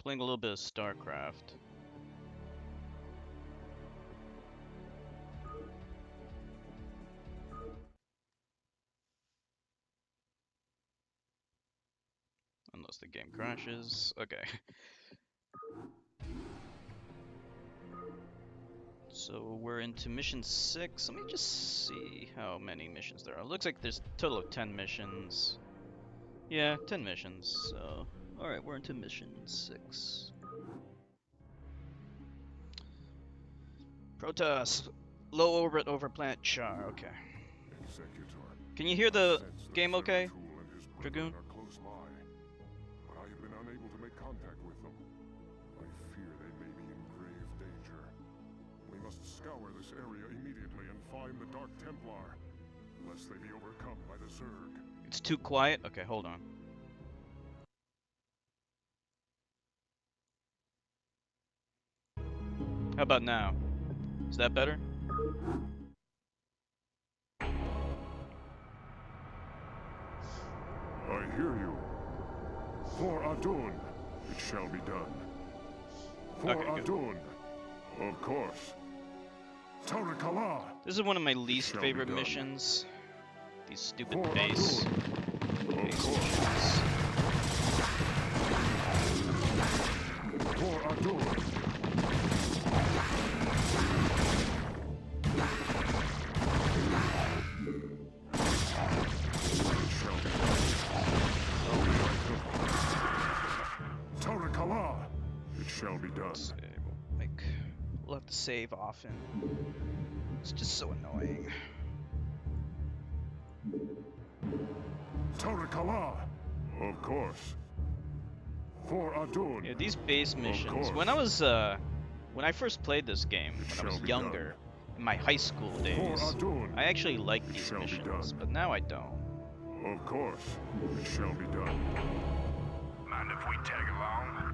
playing a little bit of Starcraft. Unless the game crashes. Okay. So we're into mission 6. Let me just see how many missions there are. Looks like there's a total of 10 missions. Yeah, 10 missions. So, alright, we're into mission 6. Protoss. Low orbit over planet Char. Okay. Can you hear the game okay, Dragoon? I have been unable to make contact with them. I fear they may be in grave danger. We must scour this area immediately and find the Dark Templar, lest they be overcome by the Zerg. It's too quiet? Okay, hold on. How about now? Is that better? I hear you. For Adun, it shall be done. For Okay, Adun, of course. Tarakala. This is one of my least Shall be favorite done. missions. These stupid For base Adun, of missions. course. For Adun. Shall be done. We'll have to save often. It's just so annoying. Tarakala, of course. For Adun. Yeah, these base missions. course. When I first played this game, when I was younger, in my high school days, Adun. I actually liked these shall be missions, done. but now I don't. Of course, it shall be done. Mind if we tag along?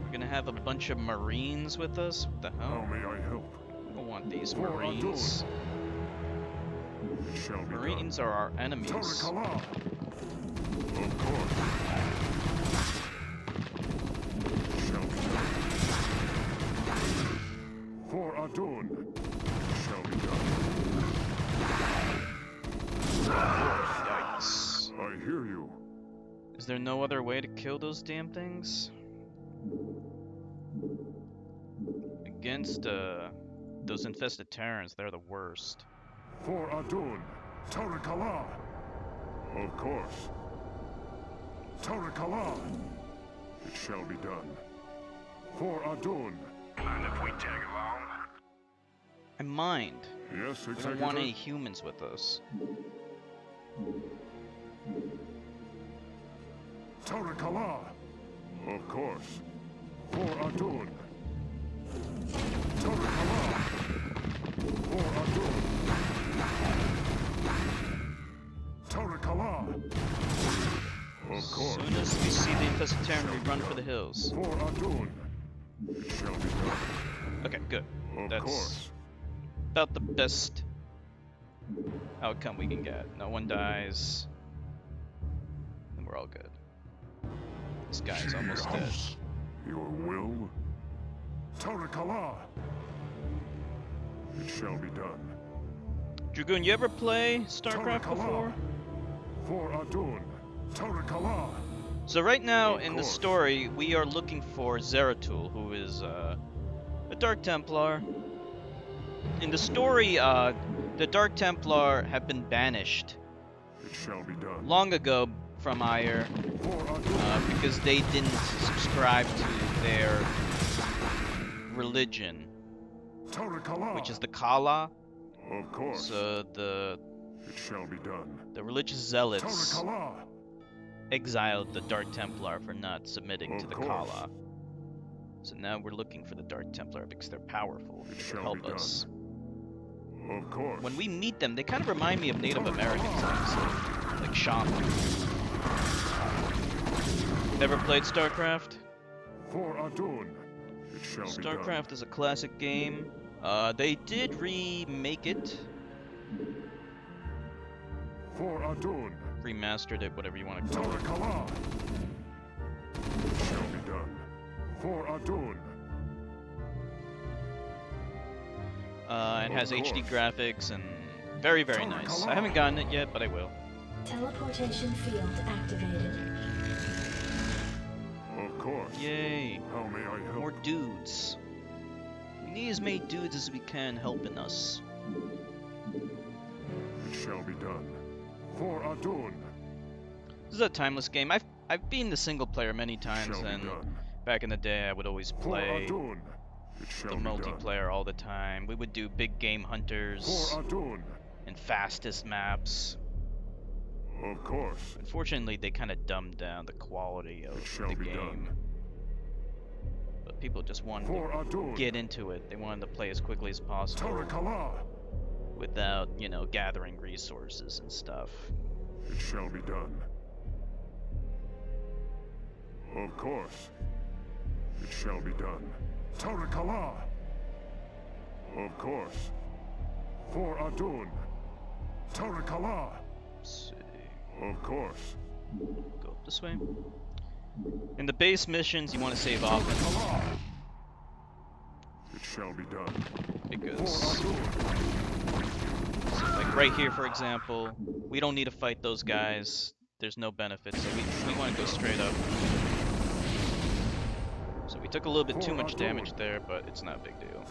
We're gonna have a bunch of Marines with us? What the How hell? may I help? I don't want these For Marines. It shall be Marines are our enemies. done. Tarakala. Of course. It shall be done. For Adun. It shall be done. Yikes. I hear you. Is there no other way to kill those damn things? Against those infested Terrans, they're the worst. For Adun. Tarakala. Of course. Tarakala. It shall be done. For Adun. Mind if we tag along? I mind. Yes, We don't want any humans with us. Tarakala. Of course. For Adun. Tarakala. For Adun. Tarakala. Of course. As soon as we see the infested Terran, we run for the hills. For Adun. It shall be done. Okay, good. Of That's course. about the best outcome we can get. No one dies. And we're all good. This guy's almost dead. Your will? Tarakala. It shall be done. Dragoon, you ever play StarCraft Tarakala. before? For Adun. Tarakala. So right now Of in the course. story, we are looking for Zeratul, who is a Dark Templar. In the story, the Dark Templar have been banished It shall be done. long ago from Ire For Adun. because they didn't subscribe to their religion, Tarakala. which is the Kala. Of course. So It shall be done. the religious zealots Tarakala. exiled the Dark Templar for not submitting to Of the course. Kala. So now we're looking for the Dark Templar because they're powerful. It They shall can help be us. Of course. When we meet them, they kind of remind me of Native Americans, honestly. Like shamans. Never played StarCraft? For Adun. It shall be done. StarCraft is a classic game. They did remake it. For Adun. Remastered it, whatever you want to call it. Tarakala. It For Adun. It has HD graphics and very, very nice. I haven't gotten it yet, but I will. Teleportation field activated. Of course. Yay! How may I help? More dudes. We need as many dudes as we can helping us. It shall be done. For Adun. This is a timeless game. I've been the single player many times, and back in the day I would always play the multiplayer all the time. We would do big game hunters and fastest maps. Of course. Unfortunately, they kind of dumbed down the quality of the game. But people just wanted to get into it. They wanted to play as quickly as possible without, you know, gathering resources and stuff. It shall be done. Of course. It shall be done. Tarakala! Of course. For Adun. Tarakala! Let's see. Of course. Go up this way. In the base missions, you want to save often. It shall be done. Because, like right here, for example, we don't need to fight those guys. There's no benefit, so we want to go straight up. So we took a little bit too much damage there, but it's not a big deal.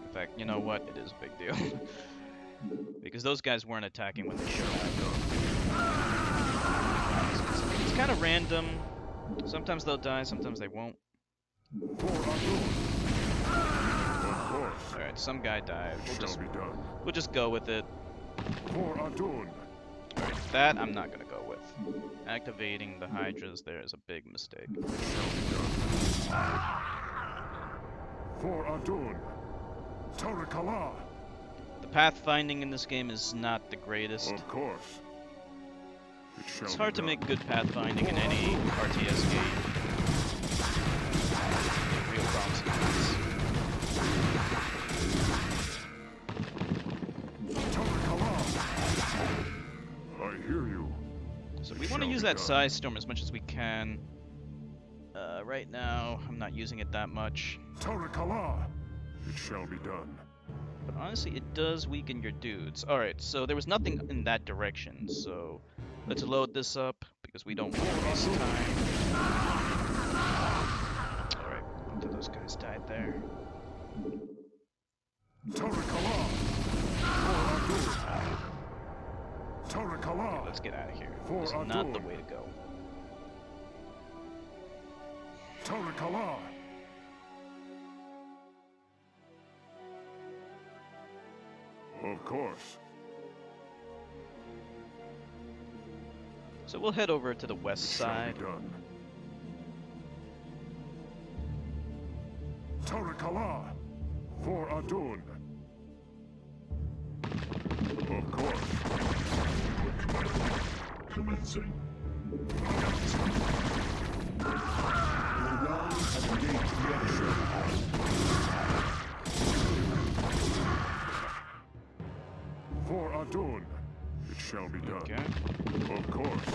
In fact, you know what? It is a big deal. Because those guys weren't attacking when they showed up. It's kind of random. Sometimes they'll die, sometimes they won't. Alright, some guy died. We'll just go with it. Alright, that I'm not gonna go with. Activating the Hydras there is a big mistake. For Adun. Tarakala. The pathfinding in this game is not the greatest. Of course. It's hard to make good pathfinding in any RTS game. Real problems. I hear you. So we want to use that Size Storm as much as we can. Right now, I'm not using it that much. Tarakala. It shall be done. But honestly, it does weaken your dudes. Alright, so there was nothing in that direction, so let's load this up, because we don't want to waste time. Alright, both of those guys died there. Tarakala. Okay, let's get out of here. This is not the way to go. Tarakala. Of course. So we'll head over to the west side. Tarakala. For Adun. Of course. Commencing. For Adun. It shall be done. Okay. Of course.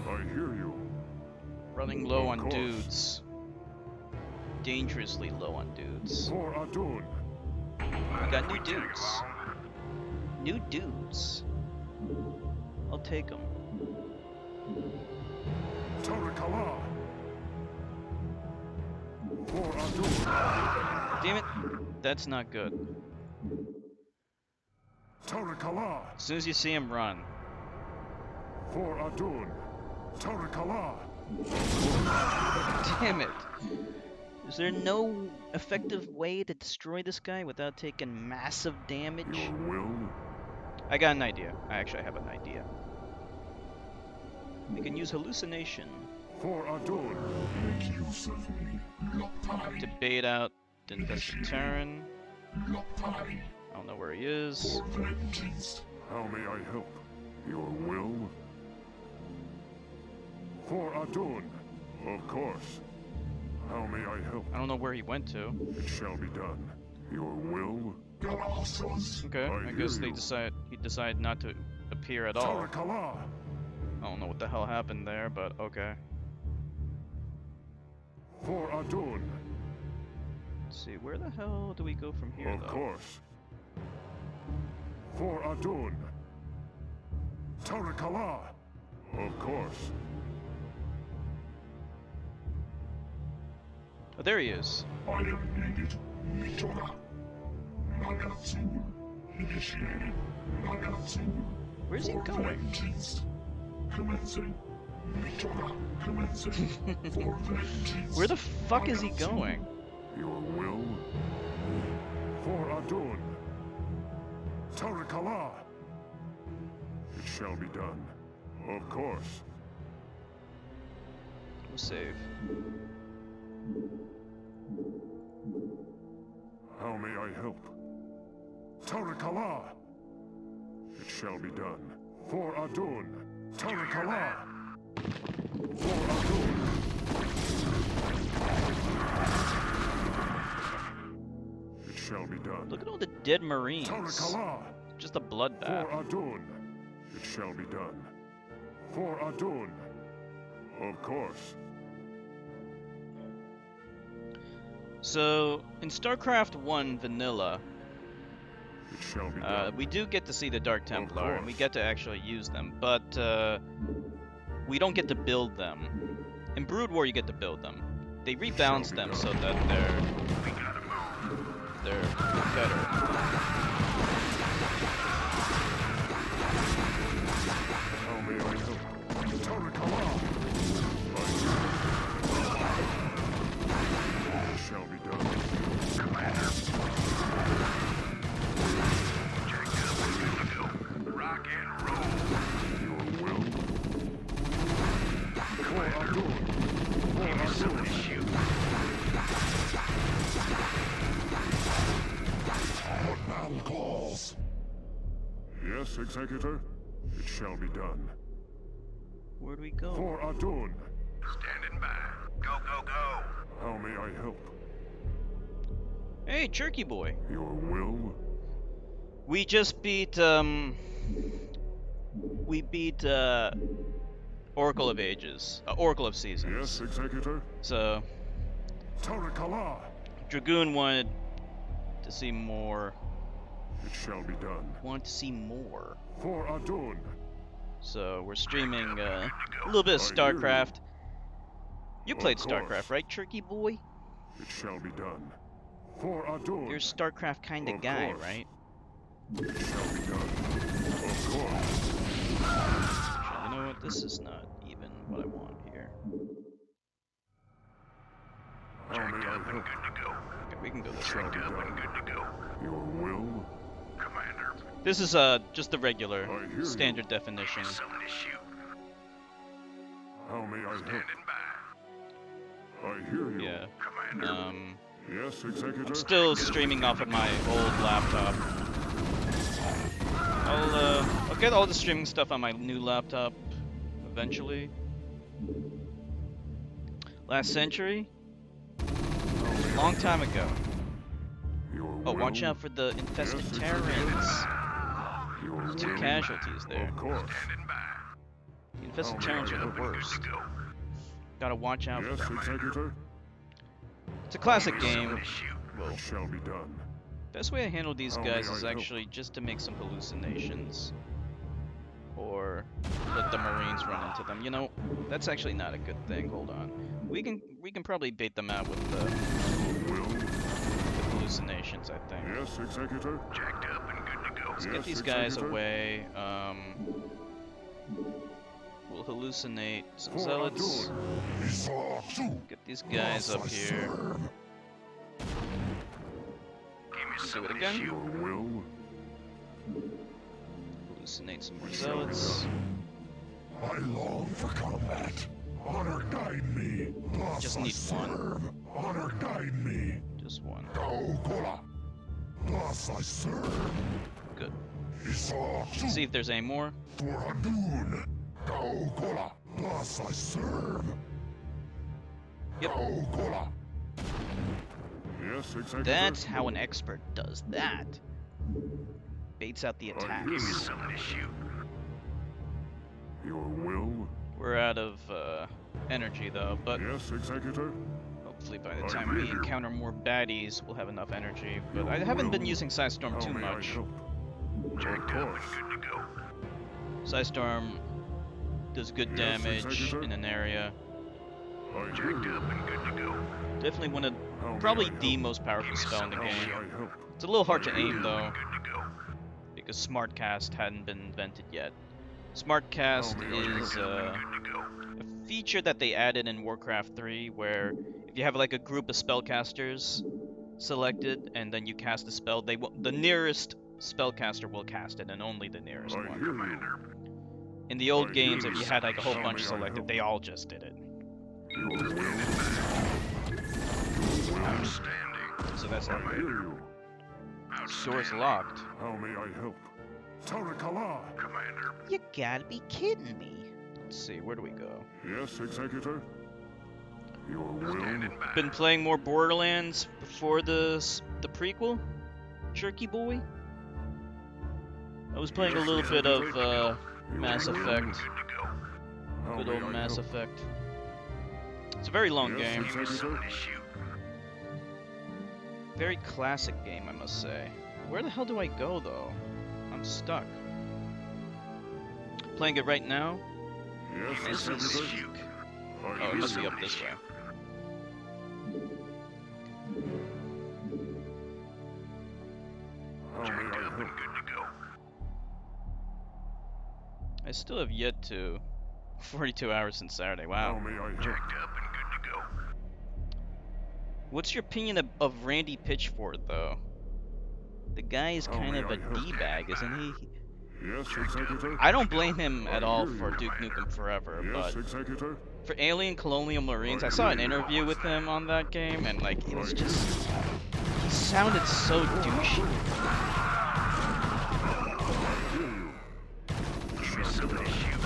I hear you. Running low on dudes. Dangerously low on dudes. For Adun. We got new dudes. New dudes. I'll take them. Tarakala. For Adun. Damn it. That's not good. Tarakala. As soon as you see him, run. For Adun. Tarakala. Damn it. Is there no effective way to destroy this guy without taking massive damage? Your will? I got an idea. I have an idea. We can use hallucination For Adun. Make use of me, Lopai. to bait out the infested Terran. Lopai. I don't know where he is. For vengeance. How may I help? Your will? For Adun. Of course. How may I help? I don't know where he went to. It shall be done. Your will? Galossos. Okay, I I guess hear he decided not to appear at all. Tarakala. I don't know what the hell happened there, but okay. For Adun. Let's see, where the hell do we go from here, Of though? course. For Adun. Tarakala. Of course. Oh, there he is. I am needed. Mitora. Nagatsu. Initiated. Nagatsu. Where's he For going? vengeance. Commencing. Mitora. Commencing. For vengeance. Where the fuck is he going? Your will. For Adun. Tarakala. It shall be done. Of course. We'll save. How may I help? Tarakala. It shall be done. For Adun. Tarakala. For Adun. It shall be done. Look at all the dead Marines. Tarakala. Just a bloodbath. For Adun. It shall be done. For Adun. Of course. So, in StarCraft 1 Vanilla, It shall be done. we do get to see the Dark Templar, and we course. get to actually use them, but we don't get to build them. In Brood War, you get to build them. They rebalance be them done. so that they're better. How may I help? Tarakala. It shall be done. Rock and roll. Your will. For Adun. For Adun. Shoot. What battle calls? Yes, Executor. It shall be done. Where do we go? For Adun. Standing by. Go, go, go. How may I help? Hey, Jerky Boy. Your will. We just beat, Oracle of Ages. Oracle of Seasons. Yes, Executor. So, Tarakala. Dragoon wanted to see more. It shall be done. Wanted to see more. For Adun. So, we're streaming a little bit of I hear you. StarCraft. You Of played course. StarCraft, right, Jerky Boy? It shall be done. For Adun. You're a StarCraft kind of Of guy, course. right? It shall be done. Of course. Actually, you know what? This is not even what I want here. How may I help? Good to go. Okay, we can go this Shall way. be done. Good to go. Your will. Commander. This is just the regular I hear you. standard definition. Something to shoot. How may I help? Standing by. I hear you. Yeah. Commander. Yes, Executor. I'm still streaming off of my old laptop. I'll get all the streaming stuff on my new laptop eventually. Last Century? Long time ago. Your Oh, watch will. out for the infested Yes, Terrans. Your Two will. casualties there. Of course. Standing by. The infested Oh, Terrans are yeah. the worst. Good to go. Gotta watch out Yes, for them. Executor. It's a classic game. Something to shoot. Well, It shall be done. best way to handle these How guys may is I help? actually just to make some hallucinations. Or let the Marines run into them. You know, that's actually not a good thing. Hold on. We can probably bait them out with the Will. hallucinations, I think. Yes, Executor. Jacked up and good to go. Let's Yes, get these guys Executor. away. We'll hallucinate some For zealots. Adun. Get these guys up here. Give me Do it something to again. Your shoot. will. Hallucinate some more It shall be zealots. I long for combat. Honor guide me. Thus Just I need one. serve. Honor guide me. Just one. Kaokola. Thus I serve. Good. Isaac See if there's any more. for Adun. Kaokola. Thus I serve. Yep. Kaokola. Yes, Executor. That's how an expert does that. Baits out the I hear you. attacks. Something to shoot. Your will? We're out of energy though, but Yes, Executor? hopefully by the time we encounter more baddies, we'll have enough energy. But I haven't been using Psystorm How too may I much. help? Jacked up and good to go. Psystorm does good Yes, damage Executor? in an area. I hear Jacked you. up and good to go. Definitely one of, How may probably I the help? most powerful spell in the How may game. I help? It's a little hard to aim though, Good to go. because Smartcast hadn't been invented yet. Smartcast How may I is Good to go. a feature that they added in Warcraft 3 where if you have like a group of spellcasters selected and then you cast a spell, the nearest spellcaster will cast it and only the nearest I one. hear you. In the old I games, hear if you you. had like a whole How bunch may I selected, help? they all just did it. Your will? Outstanding. So that's how I hear you. door's locked. How may I help? Tarakala! Commander. You gotta be kidding me. Let's see, where do we go? Yes, Executor? Your will? Standing by. Been playing more Borderlands before the prequel, Jerky Boy. I was playing a little bit of Mass Your will? Effect, Good to go. How good may old I Mass help? Effect. It's a very long Yes, game, Executor? Something to shoot. very classic game, I must say. Where the hell do I go though? I'm stuck. Playing it right now. Yes, This is Executor? Shoot. I Oh, it hear must be you. up this way. How may Jacked I up and help? good to go. I still have yet to. 42 hours since Saturday. How Wow. may I help? Jacked up and good to go. What's your opinion of Randy Pitchford though? The guy is How kind may of a I help? D-bag, isn't he? Yes, Executor? I don't blame him at I all hear for you. Duke Nukem Forever, Yes, but Executor? for Alien Colonial Marines, I saw an interview with him on that game, and like it was just he sounded so douchey. I hear you. Give me something to shoot.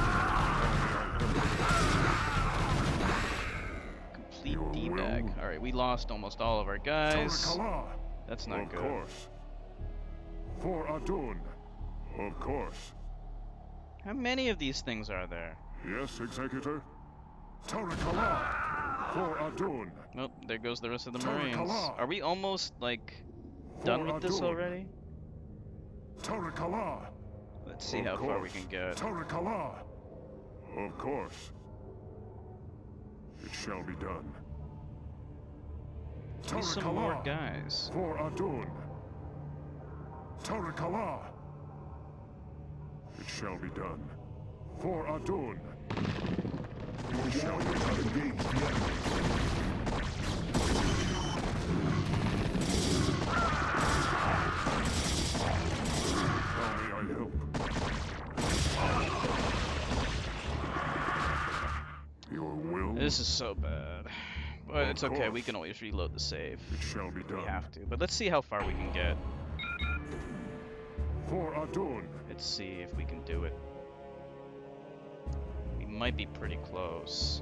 Complete Your D-bag. will? All right, we lost almost all of our guys. Tarakala! That's not Of good. course. For Adun. Of course. How many of these things are there? Yes, Executor? Tarakala! For Adun. Nope, there goes the rest of the Tarakala. Marines. Are we almost like done For with this Adun. already? Tarakala! Let's see Of how far we course. can get. Tarakala! Of course. It shall be done. Give me some more guys. For Adun. Tarakala! It shall be done. For Adun. It shall be done. Engage the enemy. How may I help? Your will? This is so bad. But Of it's okay, we course. can always reload the save. It shall be if done. We have to. But let's see how far we can get. For Adun. Let's see if we can do it. We might be pretty close.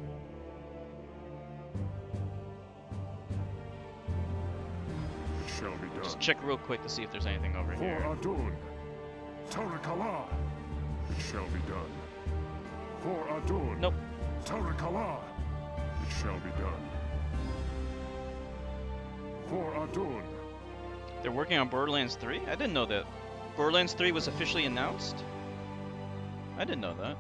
It shall be done. Just check real quick to see if there's anything over For here. Adun. Tarakala. It shall be done. For Adun. Nope. Tarakala. It shall be done. For Adun. They're working on Borderlands 3? I didn't know that. Borderlands 3 was officially announced? I didn't know that.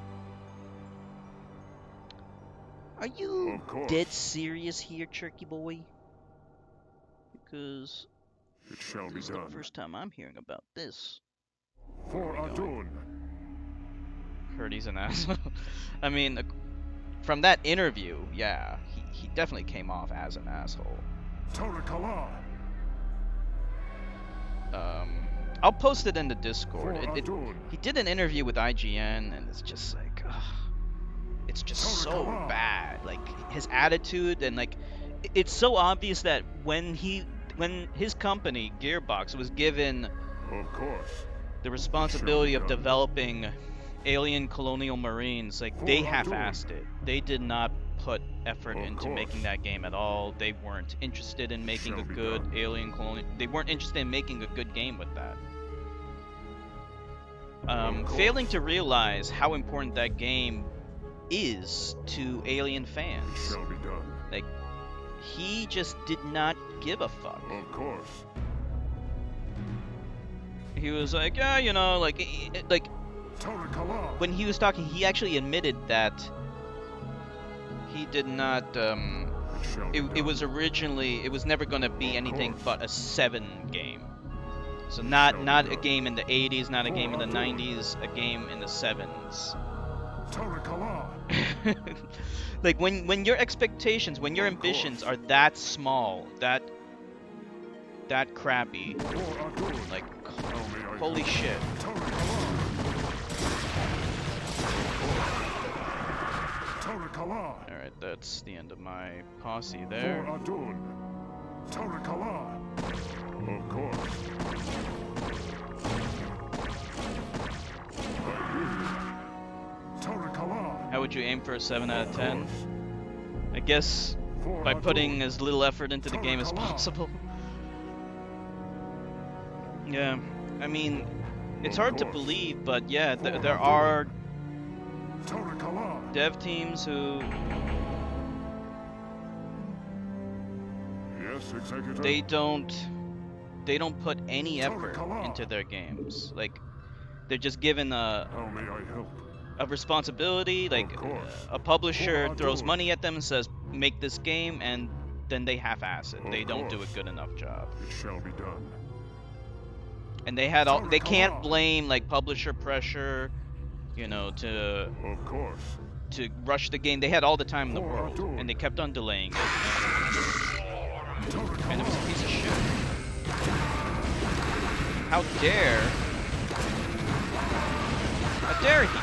Are you Of course. dead serious here, Turkey Boy? Because It shall be this is the done. first time I'm hearing about this. For Where are we Adun. Heard he's an asshole. I mean, from that interview, yeah, he definitely came off as an asshole. Tarakala. I'll post it in the Discord. For Adun. He did an interview with IGN, and it's just like, ugh, it's just so bad. Like his attitude, and like, it's so obvious that when his company Gearbox was given Of course. the responsibility of done. developing Alien Colonial Marines, like they For half-assed it. They did not put effort Of into course. making that game at all. They weren't interested in making Shall a be good done. Alien Colonial. They weren't interested in making a good game with that. failing to realize how important that game is to Alien It fans. shall be done. Like, he just did not give a fuck. Of course. He was like, yeah, you know, like Torikala. when he was talking, he actually admitted that he did not. It was originally, it was never going to be anything but a 7 game. So not a game in the 80s, not a game in the 90s, a game in the 7s. Torikala. Like when your expectations, when your ambitions are that small, that crappy, like holy shit. Torikala. Alright, that's the end of my posse there. For Adun. Torikala. Of course. Torikala. How would you aim for a 7 out of 10? I guess by putting as little effort into the game as possible. Yeah, I mean, it's hard to believe, but yeah, there are dev teams who Yes, Executive. they don't put any effort into their games. Like, they're just given How may I help? a responsibility, like a publisher throws money at them and says make this game, and then they half-ass it. They don't do a good enough job. It shall be done. And they can't blame like publisher pressure, you know, to Of course. rush the game. They had all the time in the world, and they kept on delaying it. And it was a piece of shit. How dare he?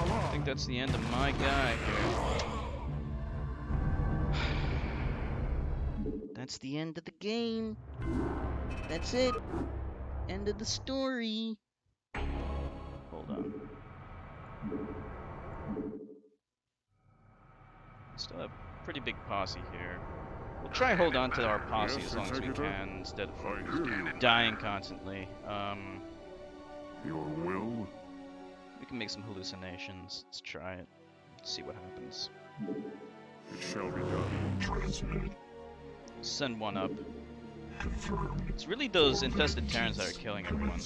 I think that's the end of my guy here. That's the end of the game. That's it. End of the story. Hold on. Still have a pretty big posse here. We'll try hold on to our posse as long as we can instead of dying constantly. Your will? We can make some hallucinations. Let's try it. See what happens. It shall be done. Send one up. It's really those infested Terrans that are killing everyone.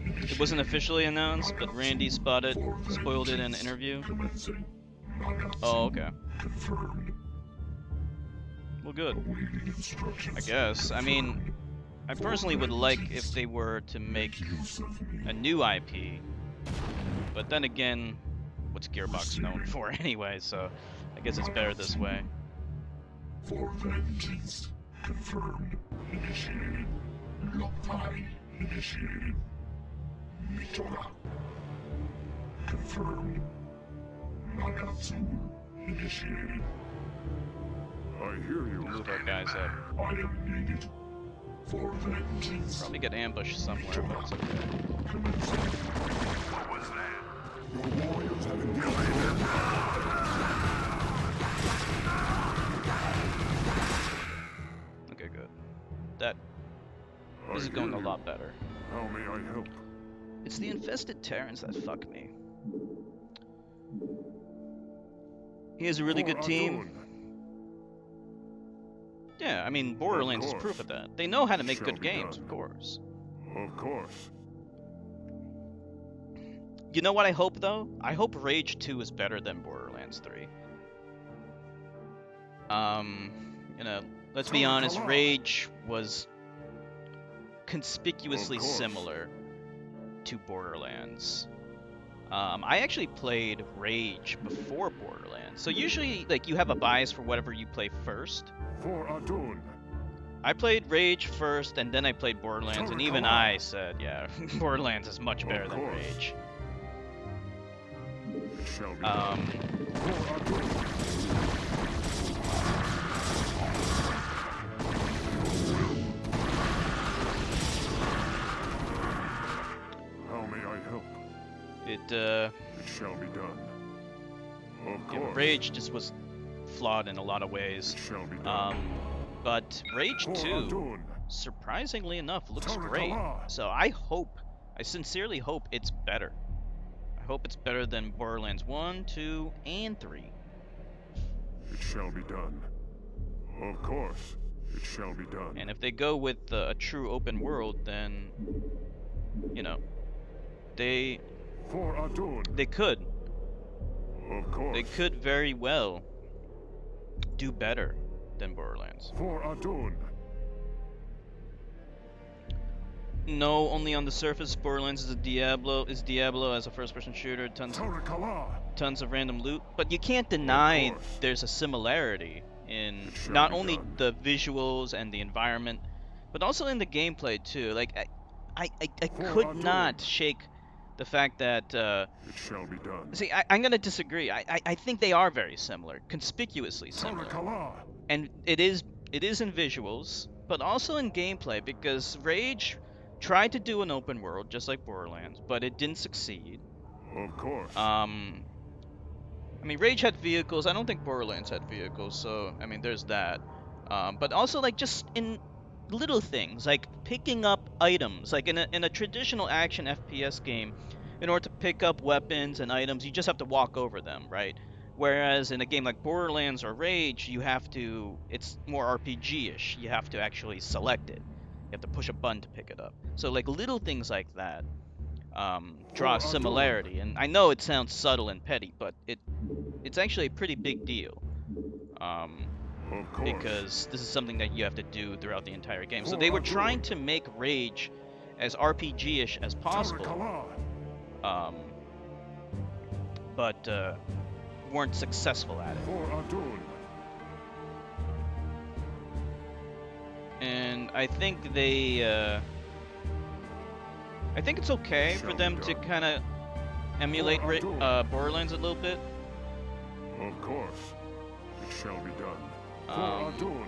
It wasn't officially announced, but Randy spoiled it in an interview. Oh, okay. Well, good. I guess. I mean, I personally would like if they were to make a new IP, but then again, what's Gearbox known for anyway, so I guess it's better this way. For vengeance. Confirmed. Initiated. Lockpile. Initiated. Mitora. Confirmed. Nakatsu. Initiated. I hear you. Move our guys up. I am needed. For vengeance. Probably get ambushed somewhere, but it's okay. What was that? Your warriors have engaged. Okay, good. This is going a lot better. How may I help? It's the infested Terrans that fuck me. He has a really good team. Yeah, I mean, Borderlands is proof of that. They know how to make good games, of course. Of course. You know what I hope, though? I hope Rage 2 is better than Borderlands 3. You know, let's be honest, Rage was conspicuously similar to Borderlands. I actually played Rage before Borderlands. So usually, like, you have a bias for whatever you play first. For Adun. I played Rage first, and then I played Borderlands, and even I said, yeah, Borderlands is much better than Rage. It shall be done. For Adun. How may I help? It It shall be done. Of yeah, course. Rage just was flawed in a lot of ways. It shall be done. But Rage For 2, Adun. surprisingly enough, looks Tara great. Kala. So I sincerely hope it's better. I hope it's better than Borderlands 1, 2, and 3. It shall be done. Of course, it shall be done. And if they go with a true open world, then, you know, they For Adun. could. Of course. They could very well do better than Borderlands. For Adun. No, only on the surface, Borderlands is Diablo as a first-person shooter, Tara Kala. tons of random loot, but you can't deny course. there's a similarity in It shall not be only done. the visuals and the environment, but also in the gameplay too. Like I For could Adun. not shake the fact that It shall be done. see, I'm gonna disagree. I think they are very similar, conspicuously Tara similar, Kala. and it is in visuals, but also in gameplay, because Rage tried to do an open world just like Borderlands, but it didn't succeed. Of course. I mean, Rage had vehicles. I don't think Borderlands had vehicles, so I mean, there's that. But also, like, just in little things, like picking up items. Like in a traditional action FPS game, in order to pick up weapons and items, you just have to walk over them, right? Whereas in a game like Borderlands or Rage, it's more RPG-ish. You have to actually select it. You have to push a button to pick it up. So like little things like that draw a similarity. And I know it sounds subtle and petty, but it's actually a pretty big deal. Of course. Because this is something that you have to do throughout the entire game. So they were trying to make Rage as RPG-ish as Tara possible, Kala. but weren't successful at it. For Adun. And I think I think it's okay for them to kind of emulate Borderlands a little bit. Of course. It shall be done. For Um, Adun.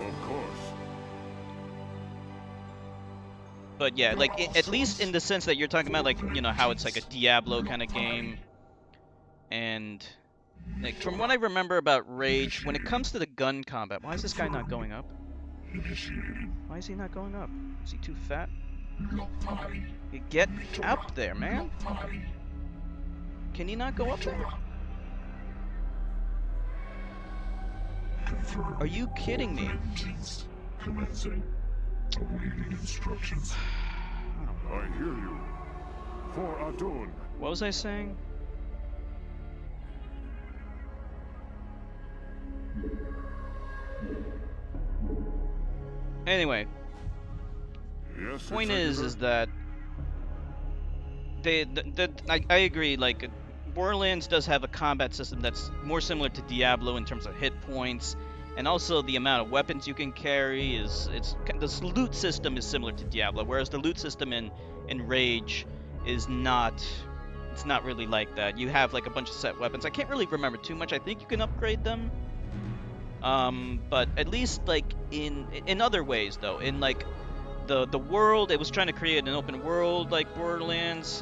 Of course. But yeah, like at least in the sense that you're talking about, like, you know, how it's like a Diablo kind of game. And like from what I remember about Rage, when it comes to the gun combat, why is this guy not going up? Why is he not going up? Is he too fat? Get up there, man. Can he not go up there? Are you kidding me? Commencing. Awaiting instructions. I hear you. For Adun. What was I saying? Anyway, Yes, point Executor. is that I agree. Like Borderlands does have a combat system that's more similar to Diablo in terms of hit points, and also the amount of weapons you can carry the loot system is similar to Diablo, whereas the loot system in Rage is not. It's not really like that. You have like a bunch of set weapons. I can't really remember too much. I think you can upgrade them. But at least like in other ways though, in like the world, it was trying to create an open world like Borderlands.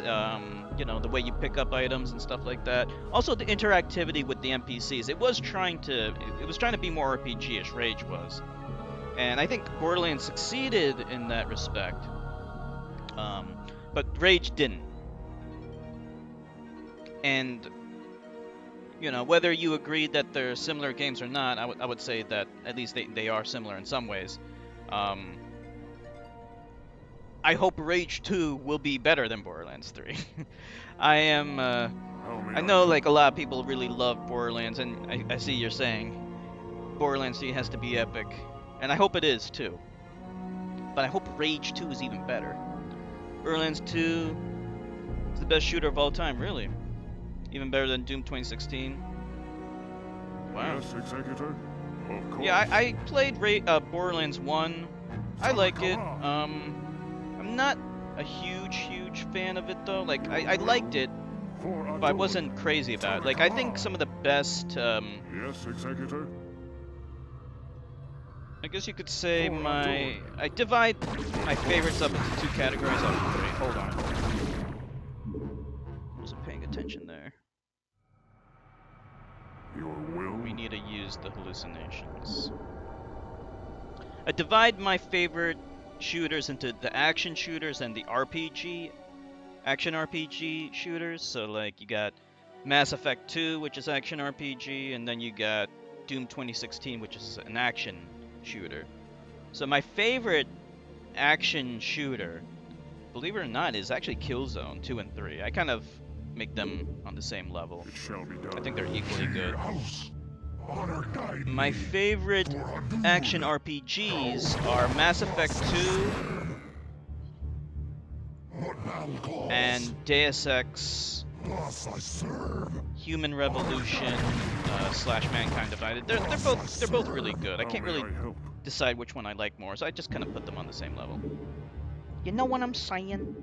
You know, the way you pick up items and stuff like that. Also the interactivity with the NPCs. It was trying to be more RPG-ish. Rage was, and I think Borderlands succeeded in that respect. But Rage didn't. And you know, whether you agree that they're similar games or not, I would say that at least they are similar in some ways. I hope Rage 2 will be better than Borderlands 3. I know like a lot of people really love Borderlands, and I see you're saying Borderlands 3 has to be epic, and I hope it is too. But I hope Rage 2 is even better. Borderlands 2 is the best shooter of all time, really. Even better than Doom 2016. Wow. Yes, Executor. Of course. Yeah, I played Borderlands 1. I like it. I'm not a huge fan of it though. Like I liked it, For but I Adun. wasn't crazy about it. Like I think some of the best. Yes, Executor. I guess you could say I divide my favorites up into two categories. Oh, wait, hold on. Wasn't paying attention there. Your will? We need to use the hallucinations. I divide my favorite shooters into the action shooters and the RPG, action RPG shooters. So like you got Mass Effect 2, which is action RPG, and then you got Doom 2016, which is an action shooter. So my favorite action shooter, believe it or not, is actually Killzone 2 and 3. I kind of make them on the same level. It shall be done. I think they're equally good. House. Honor guide My me. favorite For Adun. action RPGs are Mass Effect 2 What thou cause. and Deus Ex Thus I serve. Human Revolution slash Mankind Divided. They're both really good. I How can't may really I help? decide which one I like more, so I just kind of put them on the same level. You know what I'm saying?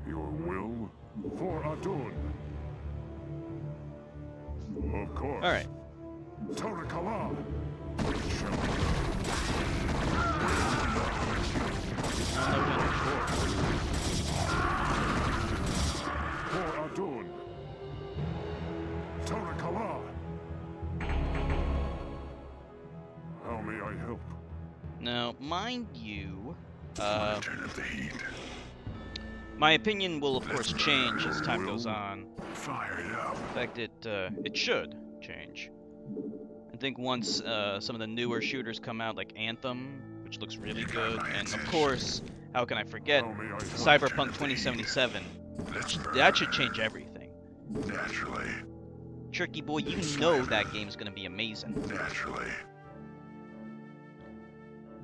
Your will? For Adun. Of course. All right. Torakala. It shall be done. For Adun. Torakala. How may I help? Now, mind you, Turn up the heat. my opinion will of course change as time goes on. Fire it up. In fact, it should change. I think once some of the newer shooters come out, like Anthem, which looks really good, and of course, how can I forget How may I help? Cyberpunk 2077? That should change everything. Naturally. Tricky boy, you know that game's gonna be amazing. Naturally.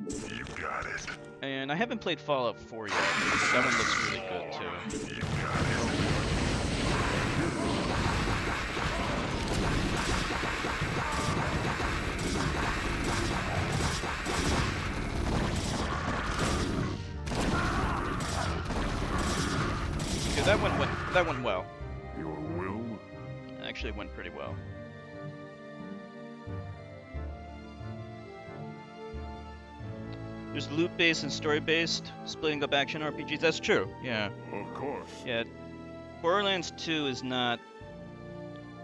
You got it. And I haven't played Fallout 4 yet. That one looks really good too. You got it. Okay, that went well. Your will? Actually, it went pretty well. There's loot-based and story-based, splitting up action RPGs. That's true. Yeah. Of course. Yeah. Borderlands 2 is not.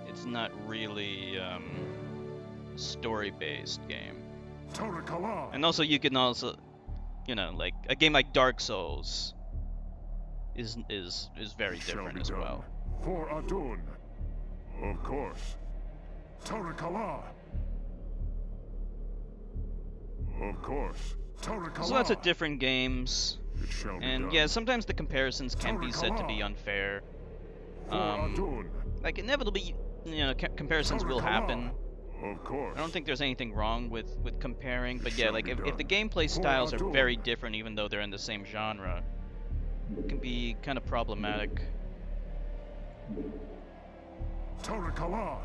It's not really story-based game. Torakala. And also, you can also, you know, like a game like Dark Souls is very Shall different be as done. well. For Adun. Of course. Torakala. Of course. Torakala. So lots of different games, It shall be and done. yeah, sometimes the comparisons can be said to be unfair. For Adun. Like inevitably, you know, comparisons will happen. Of course. I don't think there's anything wrong with comparing, but yeah, Shall like be if the done. gameplay For styles are Adun. very different, even though they're in the same genre, it can be kind of problematic. Torakala.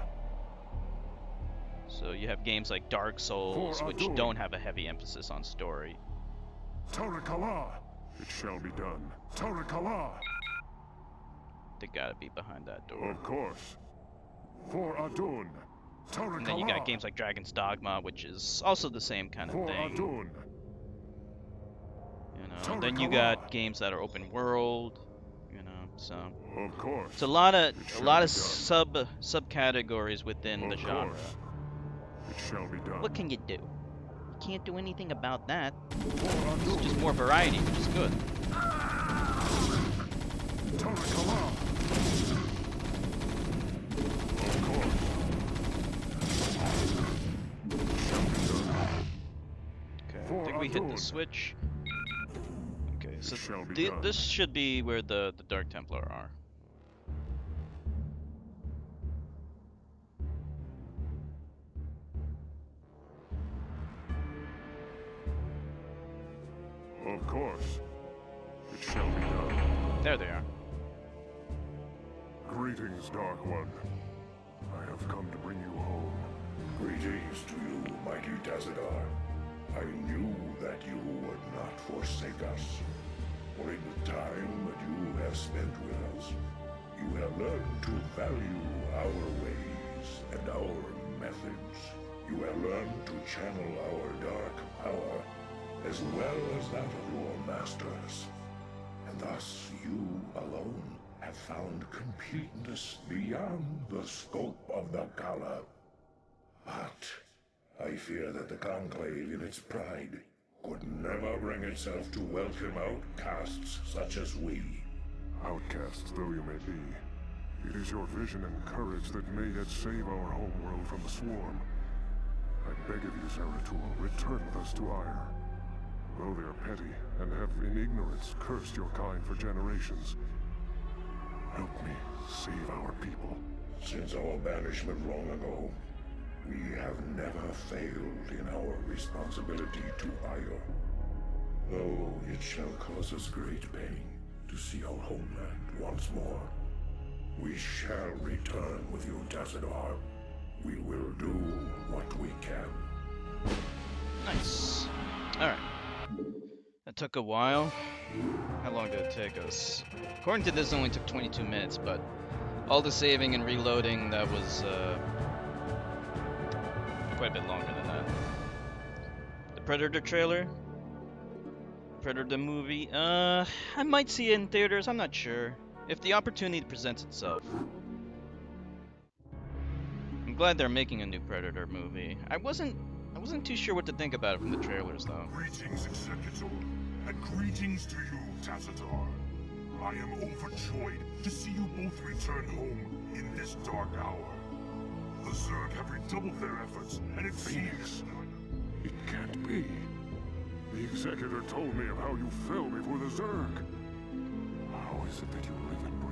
So you have games like Dark Souls, For which Adun. don't have a heavy emphasis on story. Torakala. It shall be done. Torakala. They gotta be behind that door. Of course. For Adun. Torakala. And then you got games like Dragon's Dogma, which is also the same kind of For thing. Adun. You know, and then you got games that are open world. You know, so Of course. it's a lot of It shall be subcategories within the Of genre. course. It shall be done. What can you do? You can't do anything about that. For It's Adun. just more variety, which is good. Torakala. Of course. It shall be done. Okay, I For think we hit Adun. the switch. Okay, so shall be done. this should be where the Dark Templar are. Of course. It shall be done. There they are. Greetings, Dark One. I have come to bring you home. Greetings to you, mighty Tazadar. I knew that you would not forsake us. For in the time that you have spent with us, you have learned to value our ways and our methods. You have learned to channel our dark power, as well as that of your masters. And thus you alone have found completeness beyond the scope of the Gala. But I fear that the Conclave, in its pride, could never bring itself to welcome outcasts such as we. Outcasts though you may be, it is your vision and courage that may yet save our homeworld from the swarm. I beg of you, Zeratul, return with us to Ire. Though they are petty and have in ignorance cursed your kind for generations, help me save our people. Since our banishment long ago, we have never failed in our responsibility to Ire. Though it shall cause us great pain to see our homeland once more, we shall return with you, Tazadar. We will do what we can. Nice. Alright. That took a while. How long did it take us? According to this, it only took 22 minutes, but all the saving and reloading, that was quite a bit longer than that. The Predator trailer? Predator movie? I might see it in theaters, I'm not sure. If the opportunity presents itself. I'm glad they're making a new Predator movie. I wasn't too sure what to think about it from the trailers, though. Greetings, Executor, and greetings to you, Tazadar. I am overjoyed to see you both return home in this dark hour. The Zerg have redoubled their efforts, and it seems... It can't be. The Executor told me of how you fell before the Zerg. How is it that you live and breathe?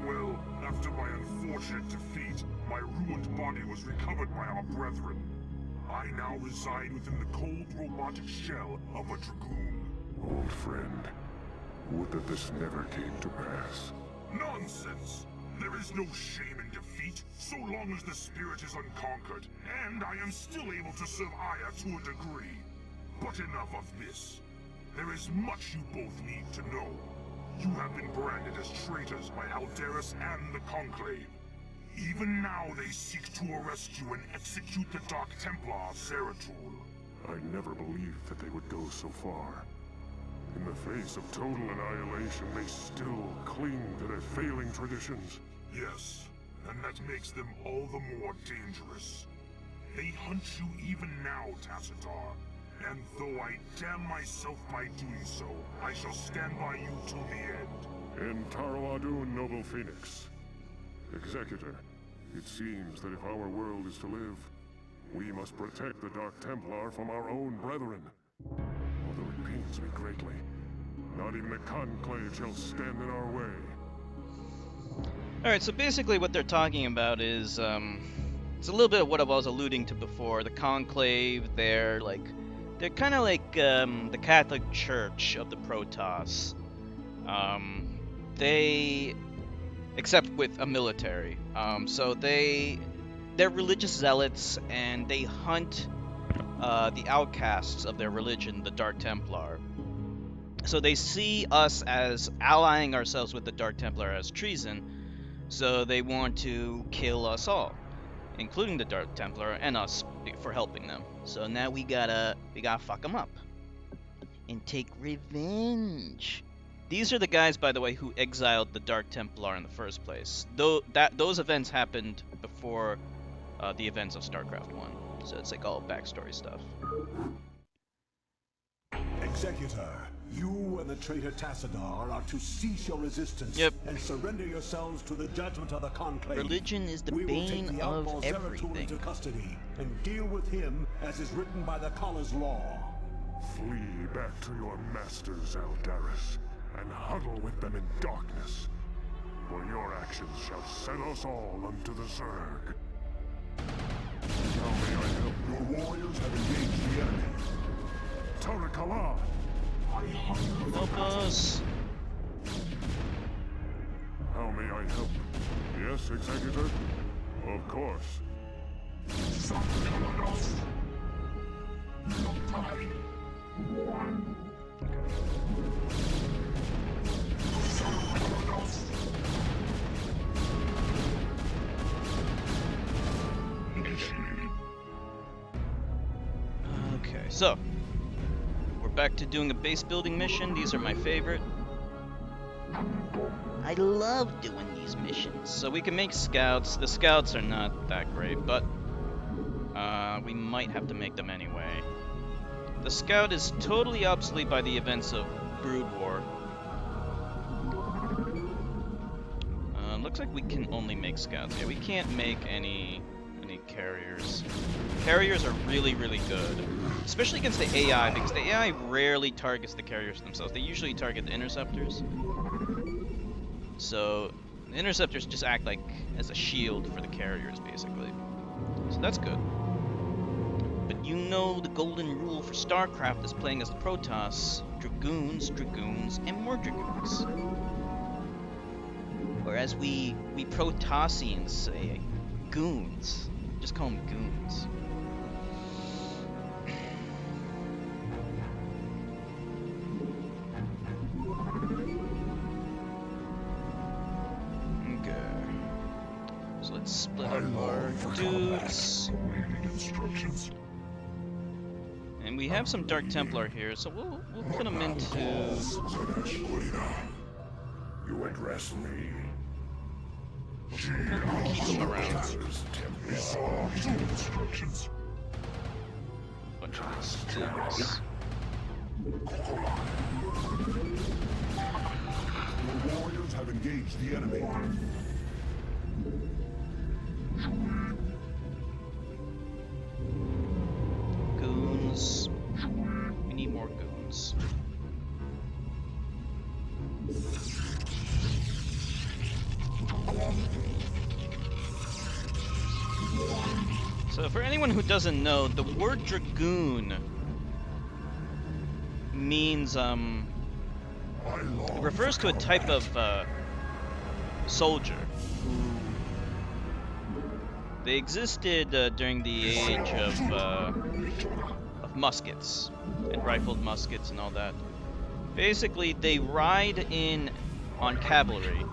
Well, after my unfortunate defeat, my ruined body was recovered by our brethren. I now reside within the cold robotic shell of a Dragoon. Old friend, would that this never came to pass. Nonsense! There is no shame in defeat, so long as the spirit is unconquered, and I am still able to serve Aya to a degree. But enough of this. There is much you both need to know. You have been branded as traitors by Alderis and the Conclave. Even now they seek to arrest you and execute the Dark Templar, Zeratul. I never believed that they would go so far. In the face of total annihilation, they still cling to their failing traditions. Yes, and that makes them all the more dangerous. They hunt you even now, Tazadar. And though I damn myself by doing so, I shall stand by you till the end. In Taro Adun, noble Phoenix. Executor, it seems that if our world is to live, we must protect the Dark Templar from our own brethren. Although it pains me greatly, not even the Conclave shall stand in our way. Alright, so basically what they're talking about is, it's a little bit of what I was alluding to before. The Conclave, they're kind of like the Catholic Church of the Protoss. Except with a military. So they're religious zealots, and they hunt the outcasts of their religion, the Dark Templar. So they see us as allying ourselves with the Dark Templar as treason, so they want to kill us all, including the Dark Templar and us for helping them. So now we gotta fuck them up and take revenge. These are the guys, by the way, who exiled the Dark Templar in the first place. Those events happened before the events of Starcraft 1. So it's like all backstory stuff. Executor, you and the traitor Tassadar are to cease your resistance and surrender yourselves to the judgment of the Conclave. Religion is the we will take bane the of outlaw Zeratul everything. into custody and deal with him as is written by the Kala's law. Flee back to your masters, Aldaris, and huddle with them in darkness. For your actions shall send us all unto the Zerg. How may I help? Your warriors have engaged the enemy. Tarakala! Help us! How may I help? Yes, Executor? Of course. Okay, so we're back to doing a base building mission. These are my favorite. I love doing these missions. So we can make scouts. The scouts are not that great, but We might have to make them anyway. The scout is totally obsolete by the events of Brood War. Looks like we can only make scouts. Yeah, we can't make any carriers. Carriers are really, really good, especially against the AI, because the AI rarely targets the carriers themselves. They usually target the interceptors. So the interceptors just act like as a shield for the carriers, basically. So that's good. But you know the golden rule for Starcraft is playing as the Protoss: Dragoons, Dragoons, and more Dragoons. Or as we Protossians say, goons. Just call them goons. Okay. So let's split up our dudes. And we have some Dark Templar here, so we'll put them into... You address me. Keep them around. Bunch of these things. Your warriors have engaged the enemy. Goons. We need more goons. So for anyone who doesn't know, the word dragoon means it refers to a type of soldier. They existed during the age of muskets and rifled muskets and all that. Basically, they ride in on cavalry,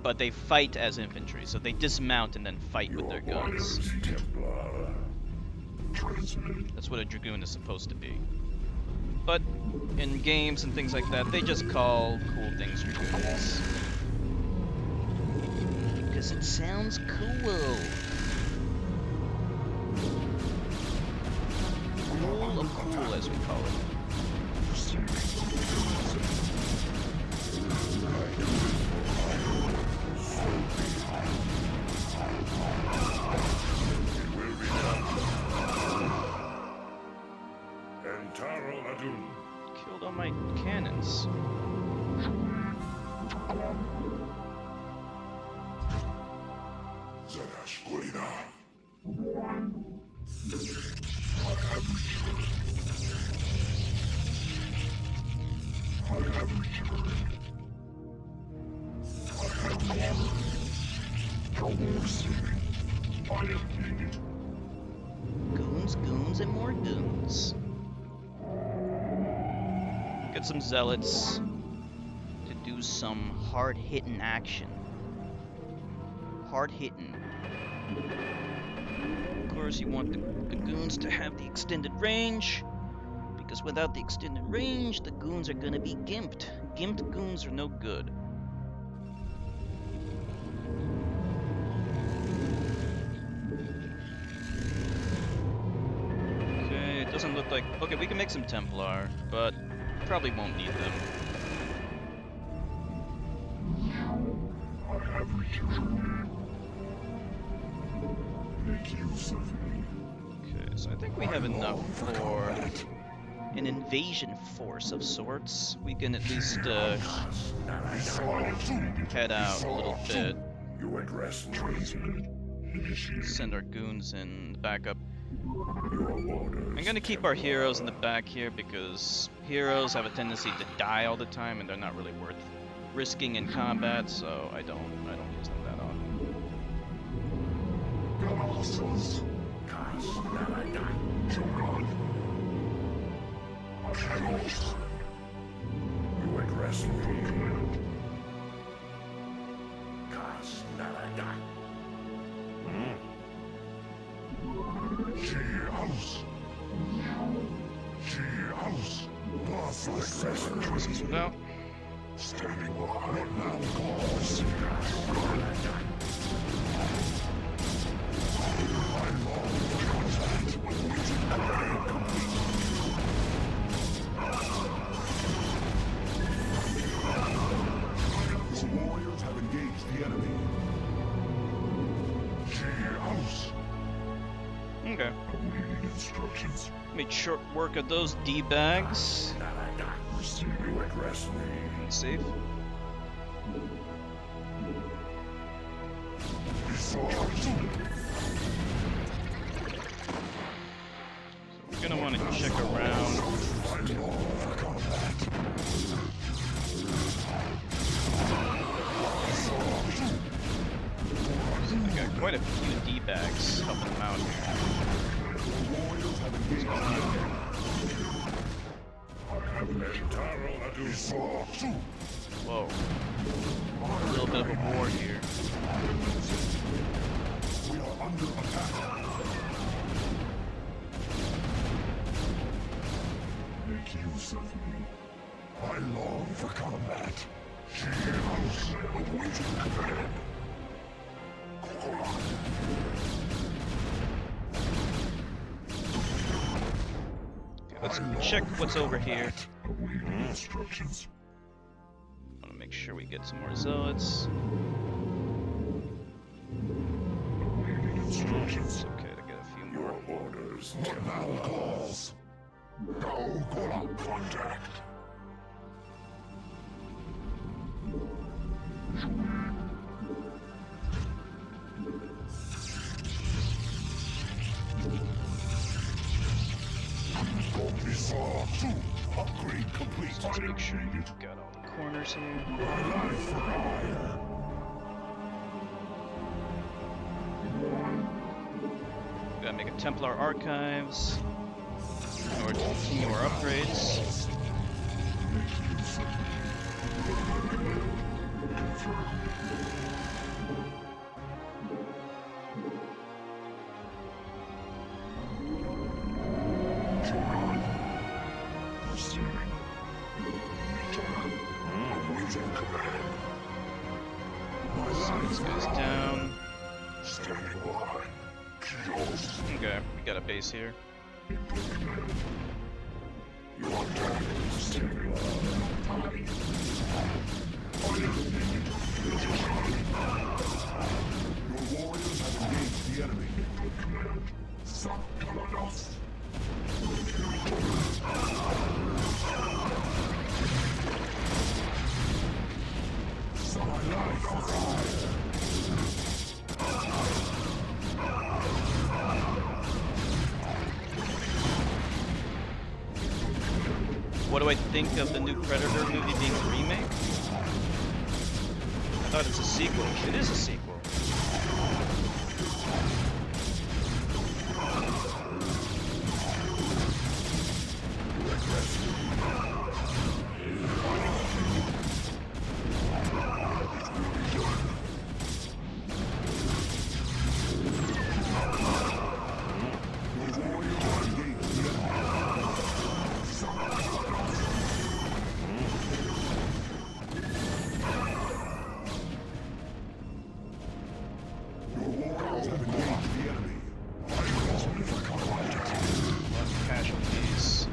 but they fight as infantry, so they dismount and then fight with their guns. That's what a dragoon is supposed to be. But in games and things like that, they just call cool things dragoons. Because it sounds cool. Cool of cool, as we call it. Killed all my cannons. Goons, goons, and more goons. Get some zealots to do some hard-hitting action. Hard-hitting. Of course, you want the goons to have the extended range, because without the extended range, the goons are gonna be gimped. Gimped goons are no good. Okay, it doesn't look like... Okay, we can make some Templar, but probably won't need them. Okay, so I think we have enough for an invasion force of sorts. We can at least head out a little bit. Send our goons in back up. I'm gonna keep our heroes in the back here because heroes have a tendency to die all the time and they're not really worth risking in combat, so I don't use them that often. You address me. No. Okay. Awaiting instructions. Made short work of those D-bags. You address me. Safe. We're gonna want to check around. I got quite a few D-bags helping them out here. Whoa. A little bit of a war here. We are under attack. Make use of me. I long for combat. She house awaiting command. Let's check what's over here. Awaiting instructions. Want to make sure we get some more zealots. Awaiting instructions. It's okay to get a few more. Your orders. What now calls? Go, call out contact. Upgrade complete. Let's make sure we've got all the corners here. Gotta make a Templar Archives in order to continue our upgrades. Send these guys down. Okay, we got a base here. Your warriors have engaged the enemy. What do I think of the new Predator movie being a remake? I thought it's a sequel. It is a sequel. Casualties.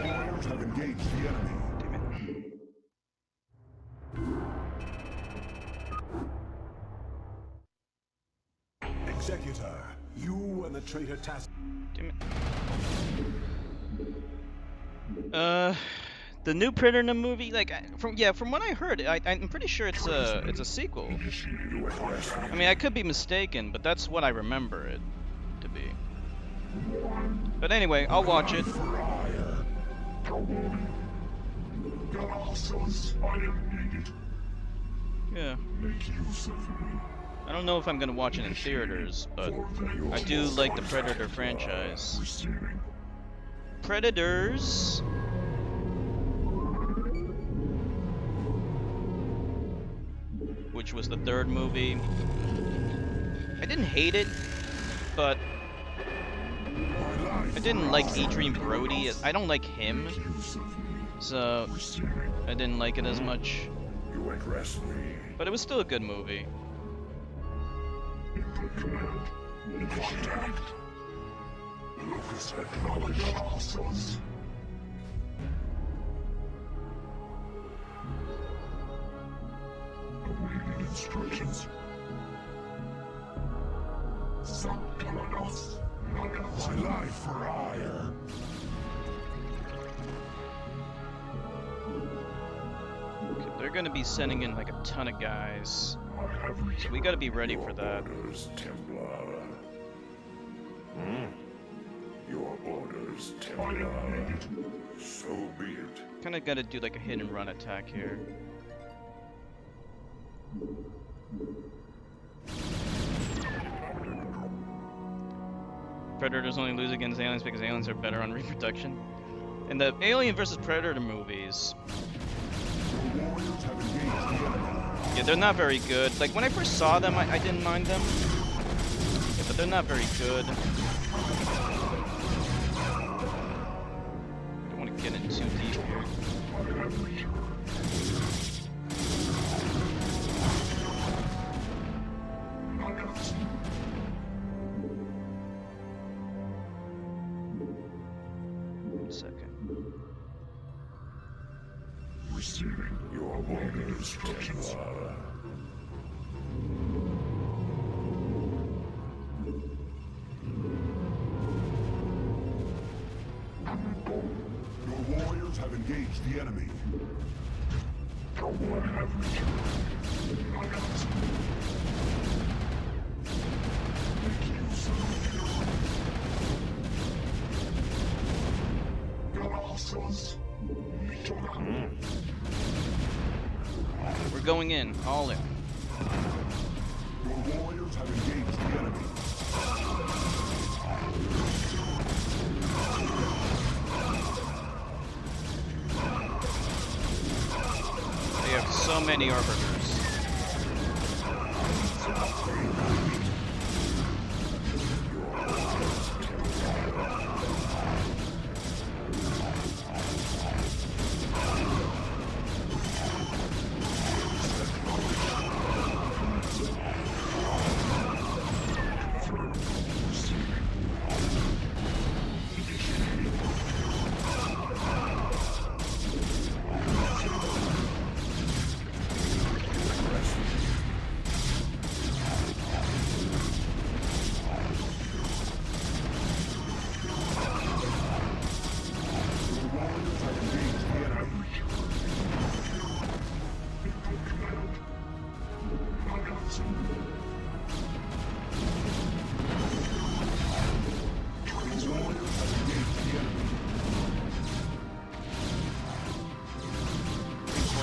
Warriors have engaged the enemy. Executor, you and the traitor Damn it. The new Predator movie, like from what I heard, I'm pretty sure it's a sequel. I mean, I could be mistaken, but that's what I remember it to be. But anyway, I'll watch it. Yeah. I don't know if I'm gonna watch it in theaters, but I do like the Predator franchise. Predators. Which was the third movie. I didn't hate it, but I didn't like Adrian Brody. I don't like him, so I didn't like it as much. You address me. But it was still a good movie. Contact. Lucas acknowledged our source. Awaiting instructions. Sanctalanos. My life for hire. Okay, they're gonna be sending in like a ton of guys. So we gotta be ready for that. Orders, Templar. Your orders, Templar. So be it. Kinda gotta do like a hit and run attack here. Predators only lose against aliens because aliens are better on reproduction. In the Alien vs Predator movies, yeah, they're not very good. Like when I first saw them, I didn't mind them, yeah, but they're not very good. Don't want to get in too deep here. Receiving your order instructions. Your warriors have engaged the enemy. Your one have returned. Make use of your answers. We're going in, all in. Your warriors have engaged the enemy. They have so many arbiters.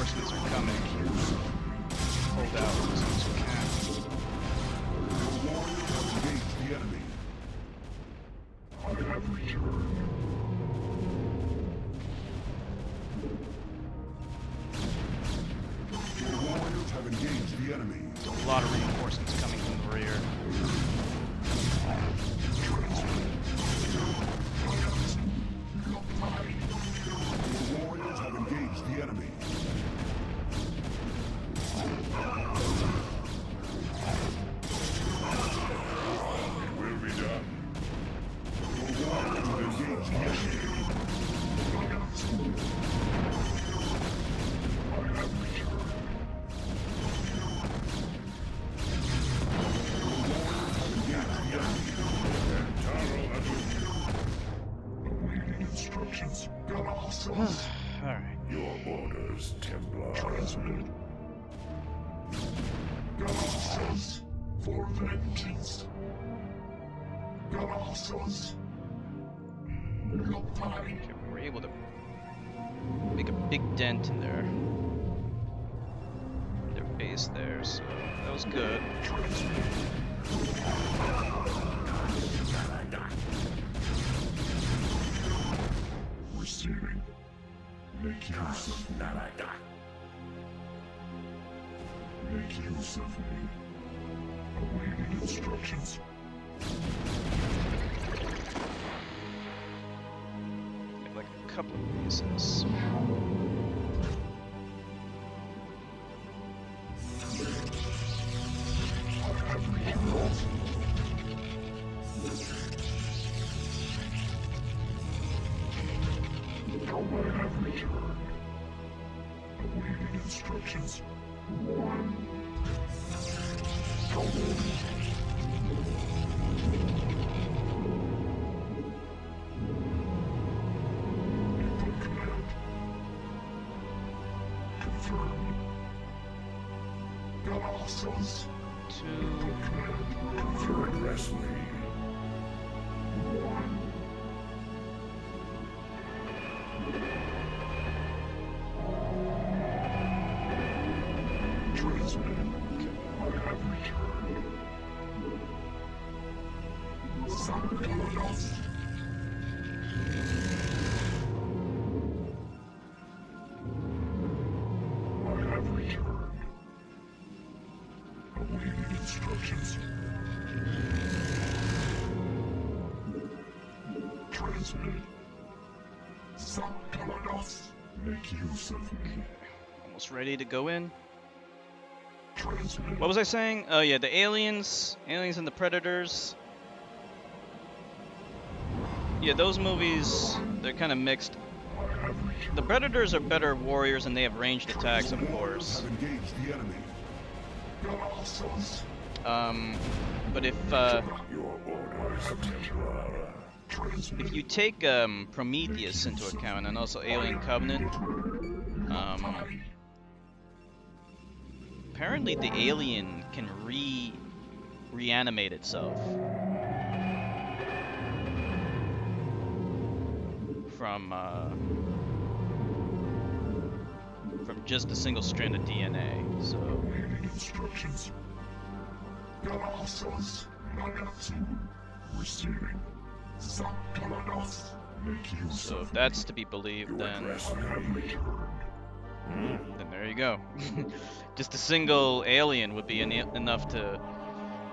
Reinforcements are coming. Hold out as soon as we can. Your warriors have engaged the enemy. I have returned. Your warriors have engaged the enemy. A lot of reinforcements coming from the rear. Your warriors have engaged the enemy. It will be done. Your warriors have engaged the enemy. Awaiting instructions. Your answers. Alright. Your orders, Templar. Transmitted. Your answers for vengeance. Your answers. Look fine. Okay, we were able to make a big dent in their base there, so that was good. Receiving. Make use of me. Make use of me. Awaiting instructions. Make like a couple of bases. I have returned. Awaiting instructions. Input command. Confirmed. Galaxos. Input command. You address me. Transmitted. I have returned. Sanctolos. I have returned. Awaiting instructions. Transmitted. Sanctolos. Make use of me. Almost ready to go in. Transmitted. What was I saying? Oh yeah, the aliens and the predators. Yeah, those movies, they're kind of mixed. I have returned. The predators are better warriors and they have ranged attacks, of course. Have engaged the enemy. Galaxos. But if Your orders, Templar. if you take Prometheus into account and also Alien Covenant, apparently the alien can reanimate itself from just a single strand of DNA. So Awaiting instructions. Galaxos. Nagatsu. Receiving. Sanctolos. Make use so if of that's to be believed, then I have returned. there you go. Just a single alien would be enough to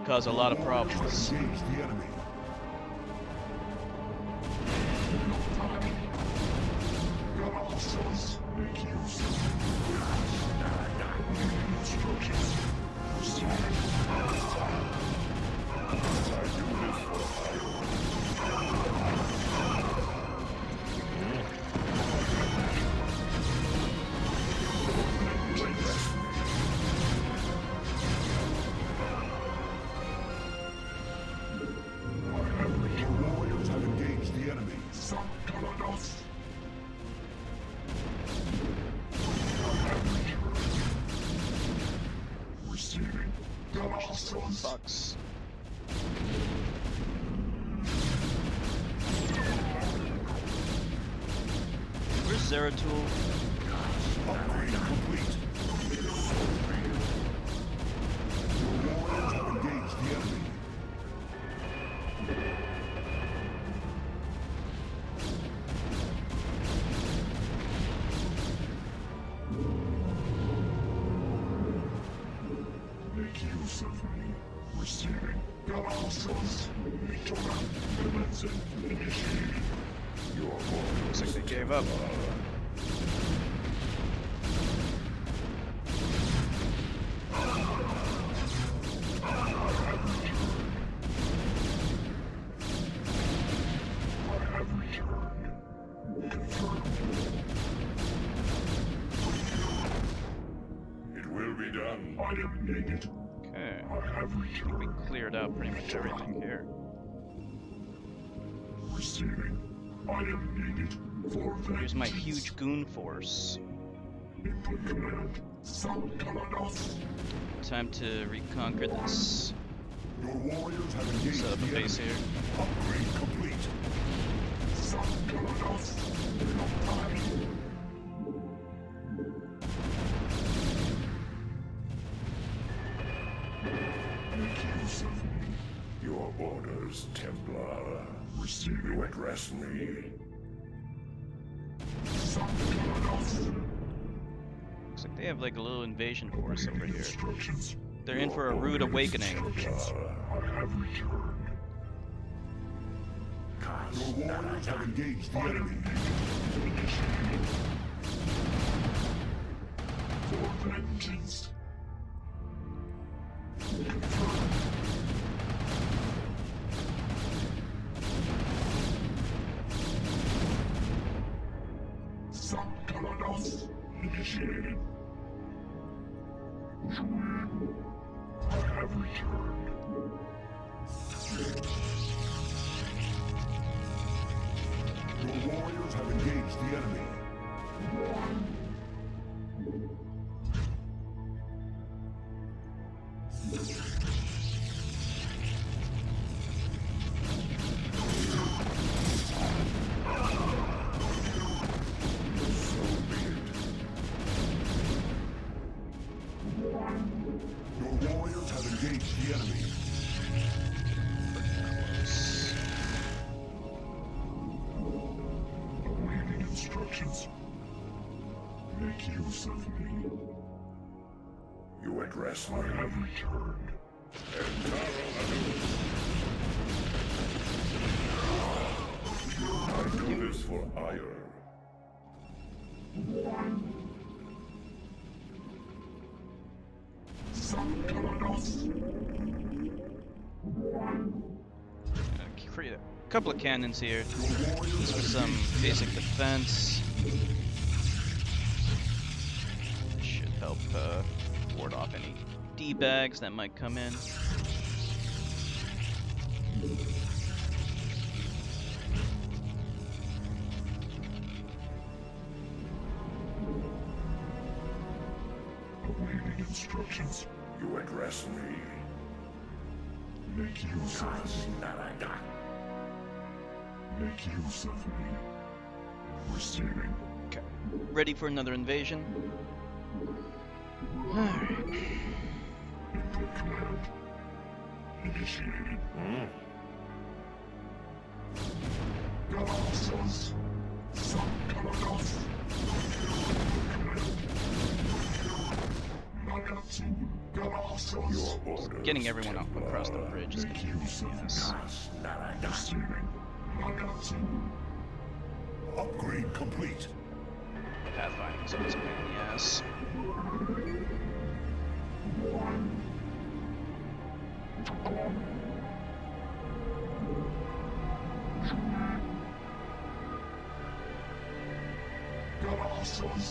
cause a lot of problems. Engage the enemy. Galaxos. Make use of Awaiting instructions. Receiving. Your warriors have engaged the enemy. Sanctolos. Receiving. Galaxos. Bucks. Where's Zeratul? Upgrade complete. Your warriors have engaged the enemy. Make use of me. Receiving. Galaxos. Victoria. Commencing. Initiating. Your Looks like orders, they gave up. I have returned. Confirmed. it will be done. Item needed. Okay. I have We returned. cleared out pretty much everything here. Receiving. Item needed. For Here's my vengeance. huge goon force. Input command. Sanctolos. Time to reconquer this. Your warriors have engaged Set up a the base enemy. here. Upgrade complete. Sanctolos. No time. Make use of me. Your orders, Templar. Receiving. You address me. Sanctolos. Looks like they have like a little invasion force over here. Instructions. They're in for a rude awakening. I have returned. Your warriors have engaged the enemy. For vengeance. Confirmed. Initiated. I have returned. Your warriors have engaged the enemy. Your warriors have engaged the enemy. Awaiting instructions. Make use of me. You address I me. have returned. I do this for ire. Create a couple of cannons here. Just for some basic defense. Should help ward off any D-bags that might come in. Awaiting instructions. You address me. Make use of me. Make use of me. Receiving. Okay. Ready for another invasion? Alright. Input command. Initiated. Galaxos. Some Galaxos. Nagatsu. Galaxos. Your orders. Getting everyone up across the bridge is Make use of yes. receiving. Nagatsu. Upgrade complete. Pathfinding is always a pain in the ass. Galaxos.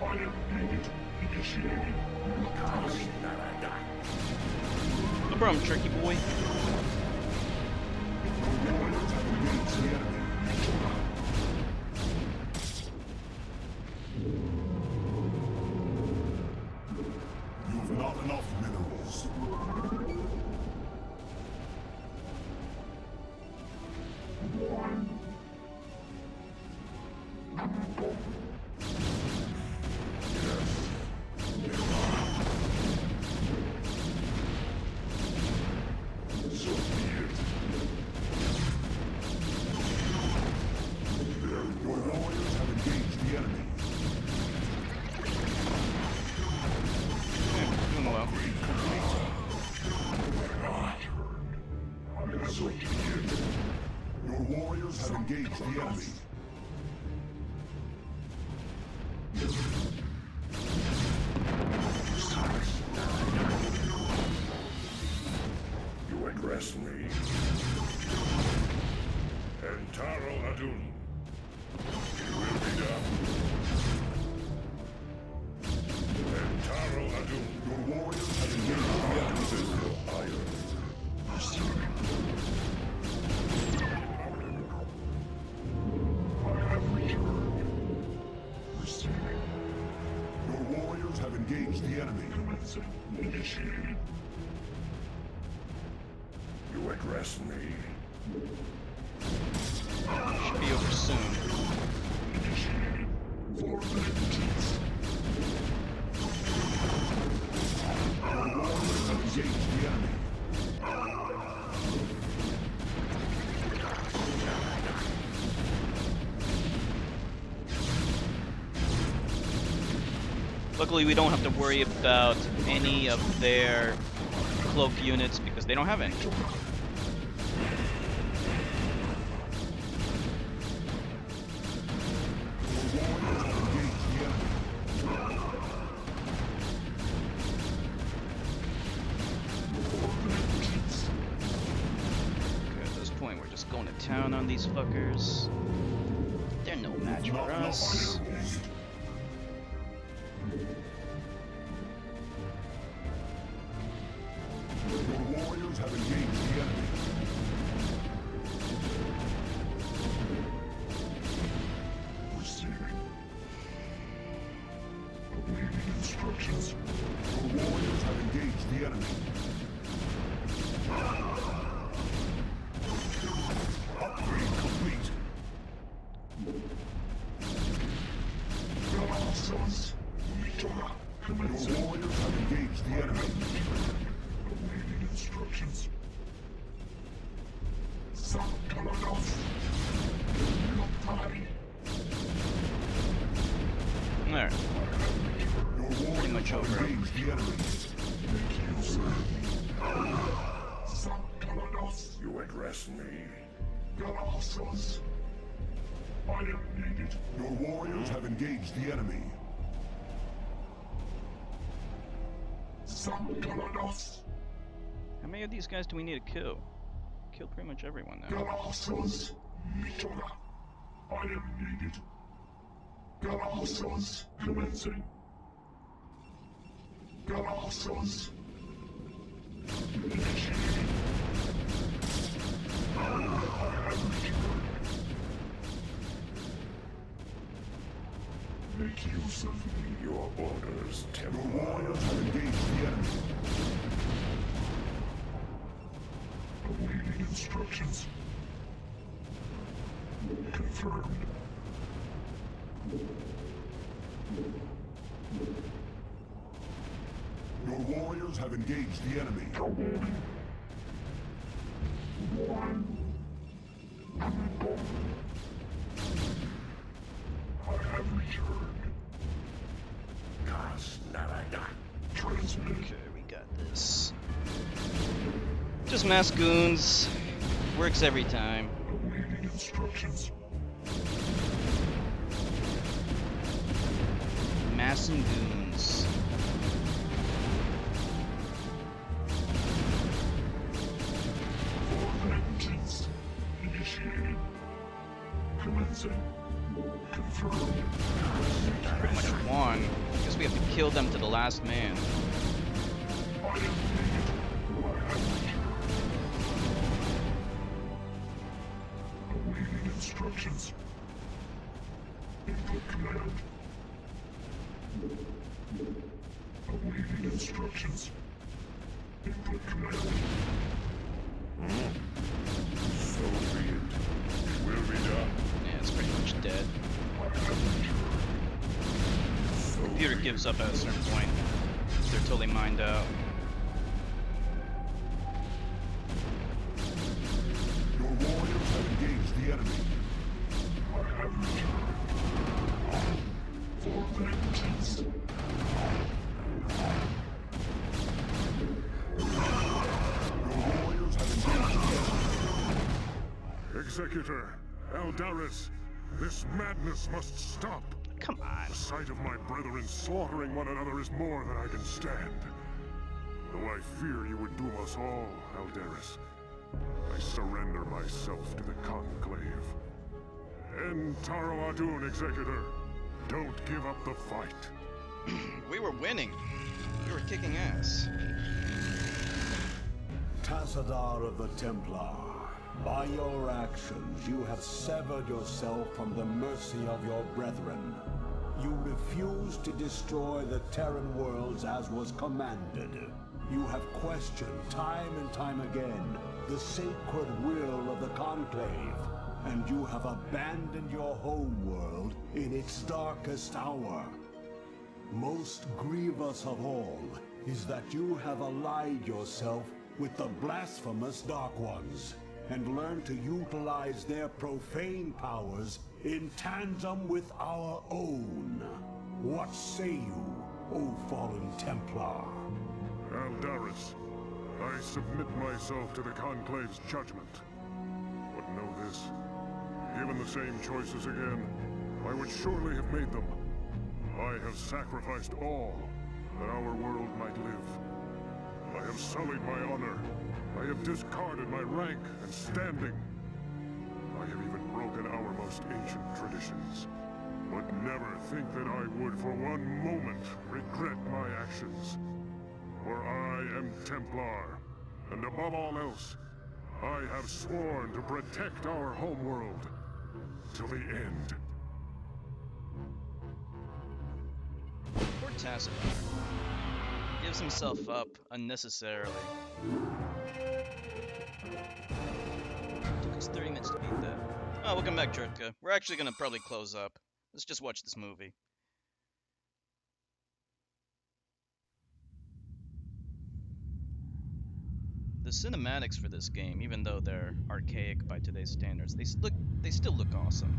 I am needed. Initiated. No problem, tricky boy. Engage the enemy. You've not enough minerals. Your warriors have engaged the enemy. Yeah, doing well. Your warriors have engaged the enemy. You address me. Entaro Adun. It will be done. Entaro Adun. Your warriors have engaged the enemy. This is your ire. I have returned. Receiving. Your warriors have engaged the enemy. Commencing. Initiated. You address me. Should be over soon. Initiated. 4 minutes. Your warriors have engaged the enemy. Luckily, we don't have to worry about any of their cloak units because they don't have any. Your warriors have engaged the enemy. Okay, at this point, we're just going to town on these fuckers. They're no match for us. Your warriors have engaged the enemy. Receiving. Awaiting instructions. Your warriors have engaged the enemy. Upgrade complete. Your warriors have engaged the enemy. Awaiting instructions. Alright, Your warriors much have over. engaged the enemy. You address me. I am needed. Your warriors have engaged the enemy. How many of these guys do we need to kill? Kill pretty much everyone now. I am needed. Commencing. Make use of me. Your orders, Temple. Your warriors have engaged the enemy. Awaiting instructions. Confirmed. Your warriors have engaged the enemy. I have returned. Transmit. Okay, we got this. Just mass goons. Works every time. Awaiting instructions. Massing goons. For vengeance. Initiated. Commencing. Confirmed. Pretty much won. Guess we have to kill them to the last man. I am needed. I have returned. Awaiting instructions. Input command. Awaiting instructions. Input command. So be it. It will be done. Yeah, it's pretty much dead. I have returned. So Computer be gives up at a certain point. They're totally mined out. Your warriors have engaged the enemy. I have returned. For vengeance. Your warriors have engaged the enemy. Executor, Aldaris, this madness must stop. Come on. The sight of my brethren slaughtering one another is more than I can stand. Though I fear you would doom us all, Aldaris, I surrender myself to the Conclave. End Taro Adun, Executor. Don't give up the fight. We were winning. We were kicking ass. Tassadar of the Templar, by your actions you have severed yourself from the mercy of your brethren. You refused to destroy the Terran worlds as was commanded. You have questioned time and time again the sacred will of the Conclave, and you have abandoned your home world in its darkest hour. Most grievous of all is that you have allied yourself with the blasphemous Dark Ones, and learned to utilize their profane powers in tandem with our own. What say you, O fallen Templar? Aldaris, I submit myself to the Conclave's judgment. But know this, given the same choices again, I would surely have made them. I have sacrificed all that our world might live. I have sullied my honor. I have discarded my rank and standing. I have even broken our most ancient traditions. But never think that I would for one moment regret my actions. For I am Templar, and above all else, I have sworn to protect our homeworld till the end. Poor Tassadar. Gives himself up unnecessarily. Took us 30 minutes to beat that. Oh, welcome back, Jertka. We're actually gonna probably close up. Let's just watch this movie. The cinematics for this game, even though they're archaic by today's standards, they still look awesome.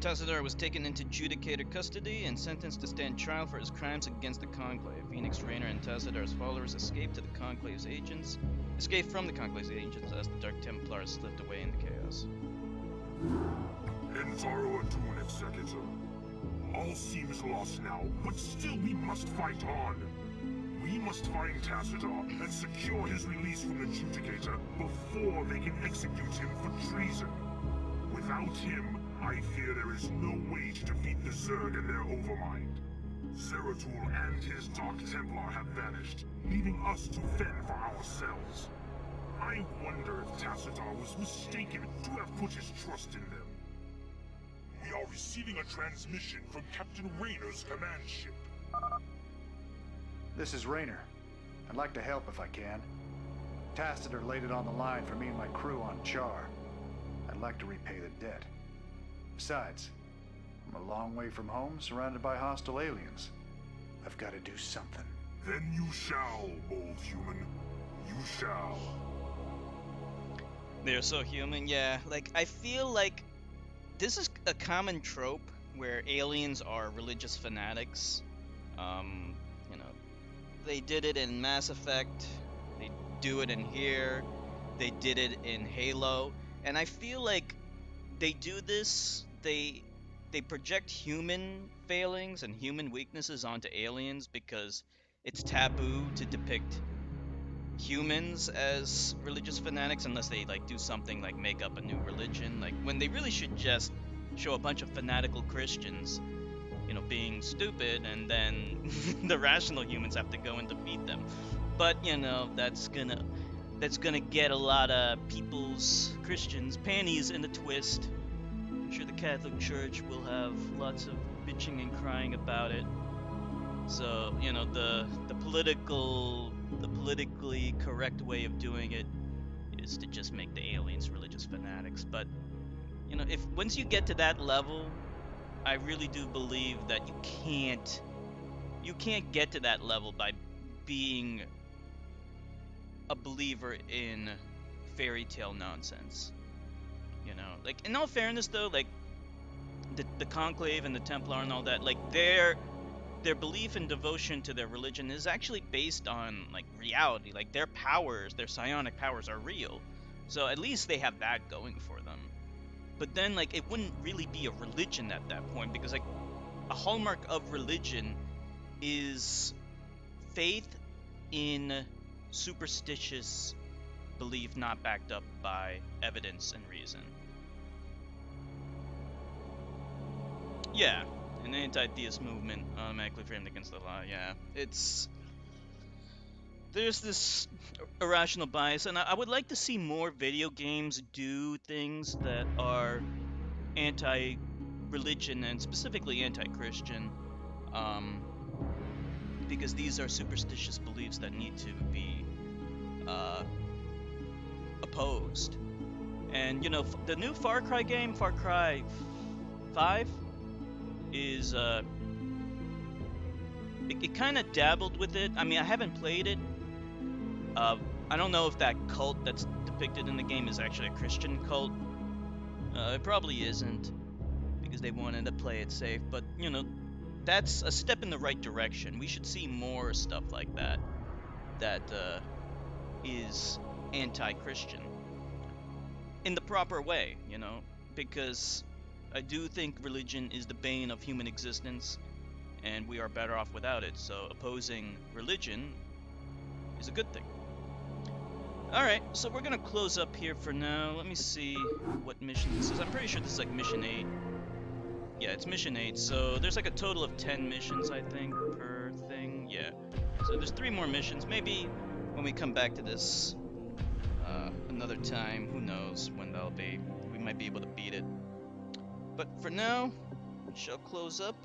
Tassadar was taken into Judicator custody and sentenced to stand trial for his crimes against the Conclave. Phoenix Raynor and Tassadar's followers escaped from the Conclave's agents as the Dark Templars slipped away in the chaos. Enzaro Adun Executor. All seems lost now, but still we must fight on. We must find Tassadar and secure his release from the Judicator before they can execute him for treason. Without him, I fear there is no way to defeat the Zerg and their overmind. Zeratul and his Dark Templar have vanished, leaving us to fend for ourselves. I wonder if Tassadar was mistaken to have put his trust in them. We are receiving a transmission from Captain Raynor's command ship. This is Raynor. I'd like to help if I can. Tassadar laid it on the line for me and my crew on Char. I'd like to repay the debt. Besides, I'm a long way from home, surrounded by hostile aliens. I've got to do something. Then you shall, bold human. You shall. They're so human, yeah. Like, I feel like this is a common trope where aliens are religious fanatics. You know, they did it in Mass Effect, they do it in here, they did it in Halo, and I feel like they do this, they project human failings and human weaknesses onto aliens because it's taboo to depict humans as religious fanatics unless they like do something like make up a new religion, like when they really should just show a bunch of fanatical Christians, you know, being stupid, and then the rational humans have to go and defeat them. But you know, that's gonna get a lot of Christians panties in the twist. I'm sure the Catholic Church will have lots of bitching and crying about it. So, you know, the politically correct way of doing it is to just make the aliens religious fanatics. But, you know, if once you get to that level, I really do believe that you can't get to that level by being a believer in fairy tale nonsense. You know, like, in all fairness though, like the Conclave and the Templar and all that, like their belief and devotion to their religion is actually based on like reality. Like their powers, their psionic powers are real. So at least they have that going for them. But then like it wouldn't really be a religion at that point, because like a hallmark of religion is faith in superstitious belief not backed up by evidence and reason. Yeah, an anti-theist movement automatically framed against the law. Yeah, there's this irrational bias, and I would like to see more video games do things that are anti-religion and specifically anti-Christian, because these are superstitious beliefs that need to be opposed. And you know, the new Far Cry game, Far Cry 5, is it kind of dabbled with it. I mean, I haven't played it. I don't know if that cult that's depicted in the game is actually a Christian cult. It probably isn't, because they wanted to play it safe. But you know, that's a step in the right direction. We should see more stuff like that that is anti-Christian in the proper way, you know, because I do think religion is the bane of human existence, and we are better off without it. So opposing religion is a good thing. Alright, so we're gonna close up here for now. Let me see what mission this is. I'm pretty sure this is like mission 8. Yeah, it's mission 8, so there's like a total of 10 missions, I think, per thing. Yeah. So there's 3 more missions. Maybe when we come back to this another time, who knows when that'll be. We might be able to beat it. But for now, we shall close up.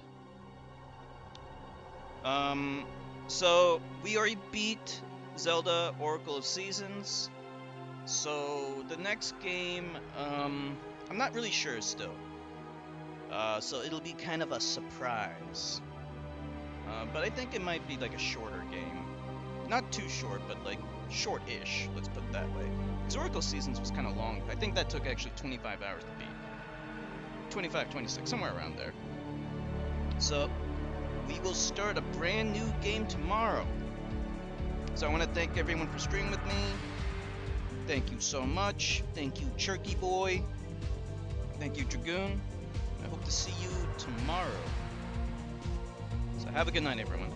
So we already beat Zelda Oracle of Seasons. So the next game, I'm not really sure still. So it'll be kind of a surprise. But I think it might be like a shorter game. Not too short, but like short-ish, let's put it that way. Because Oracle Seasons was kind of long. I think that took actually 25 hours to beat. 25, 26, somewhere around there. So we will start a brand new game tomorrow. So I want to thank everyone for streaming with me. Thank you so much. Thank you, Cherky Boy. Thank you, Dragoon. I hope to see you tomorrow. So have a good night, everyone.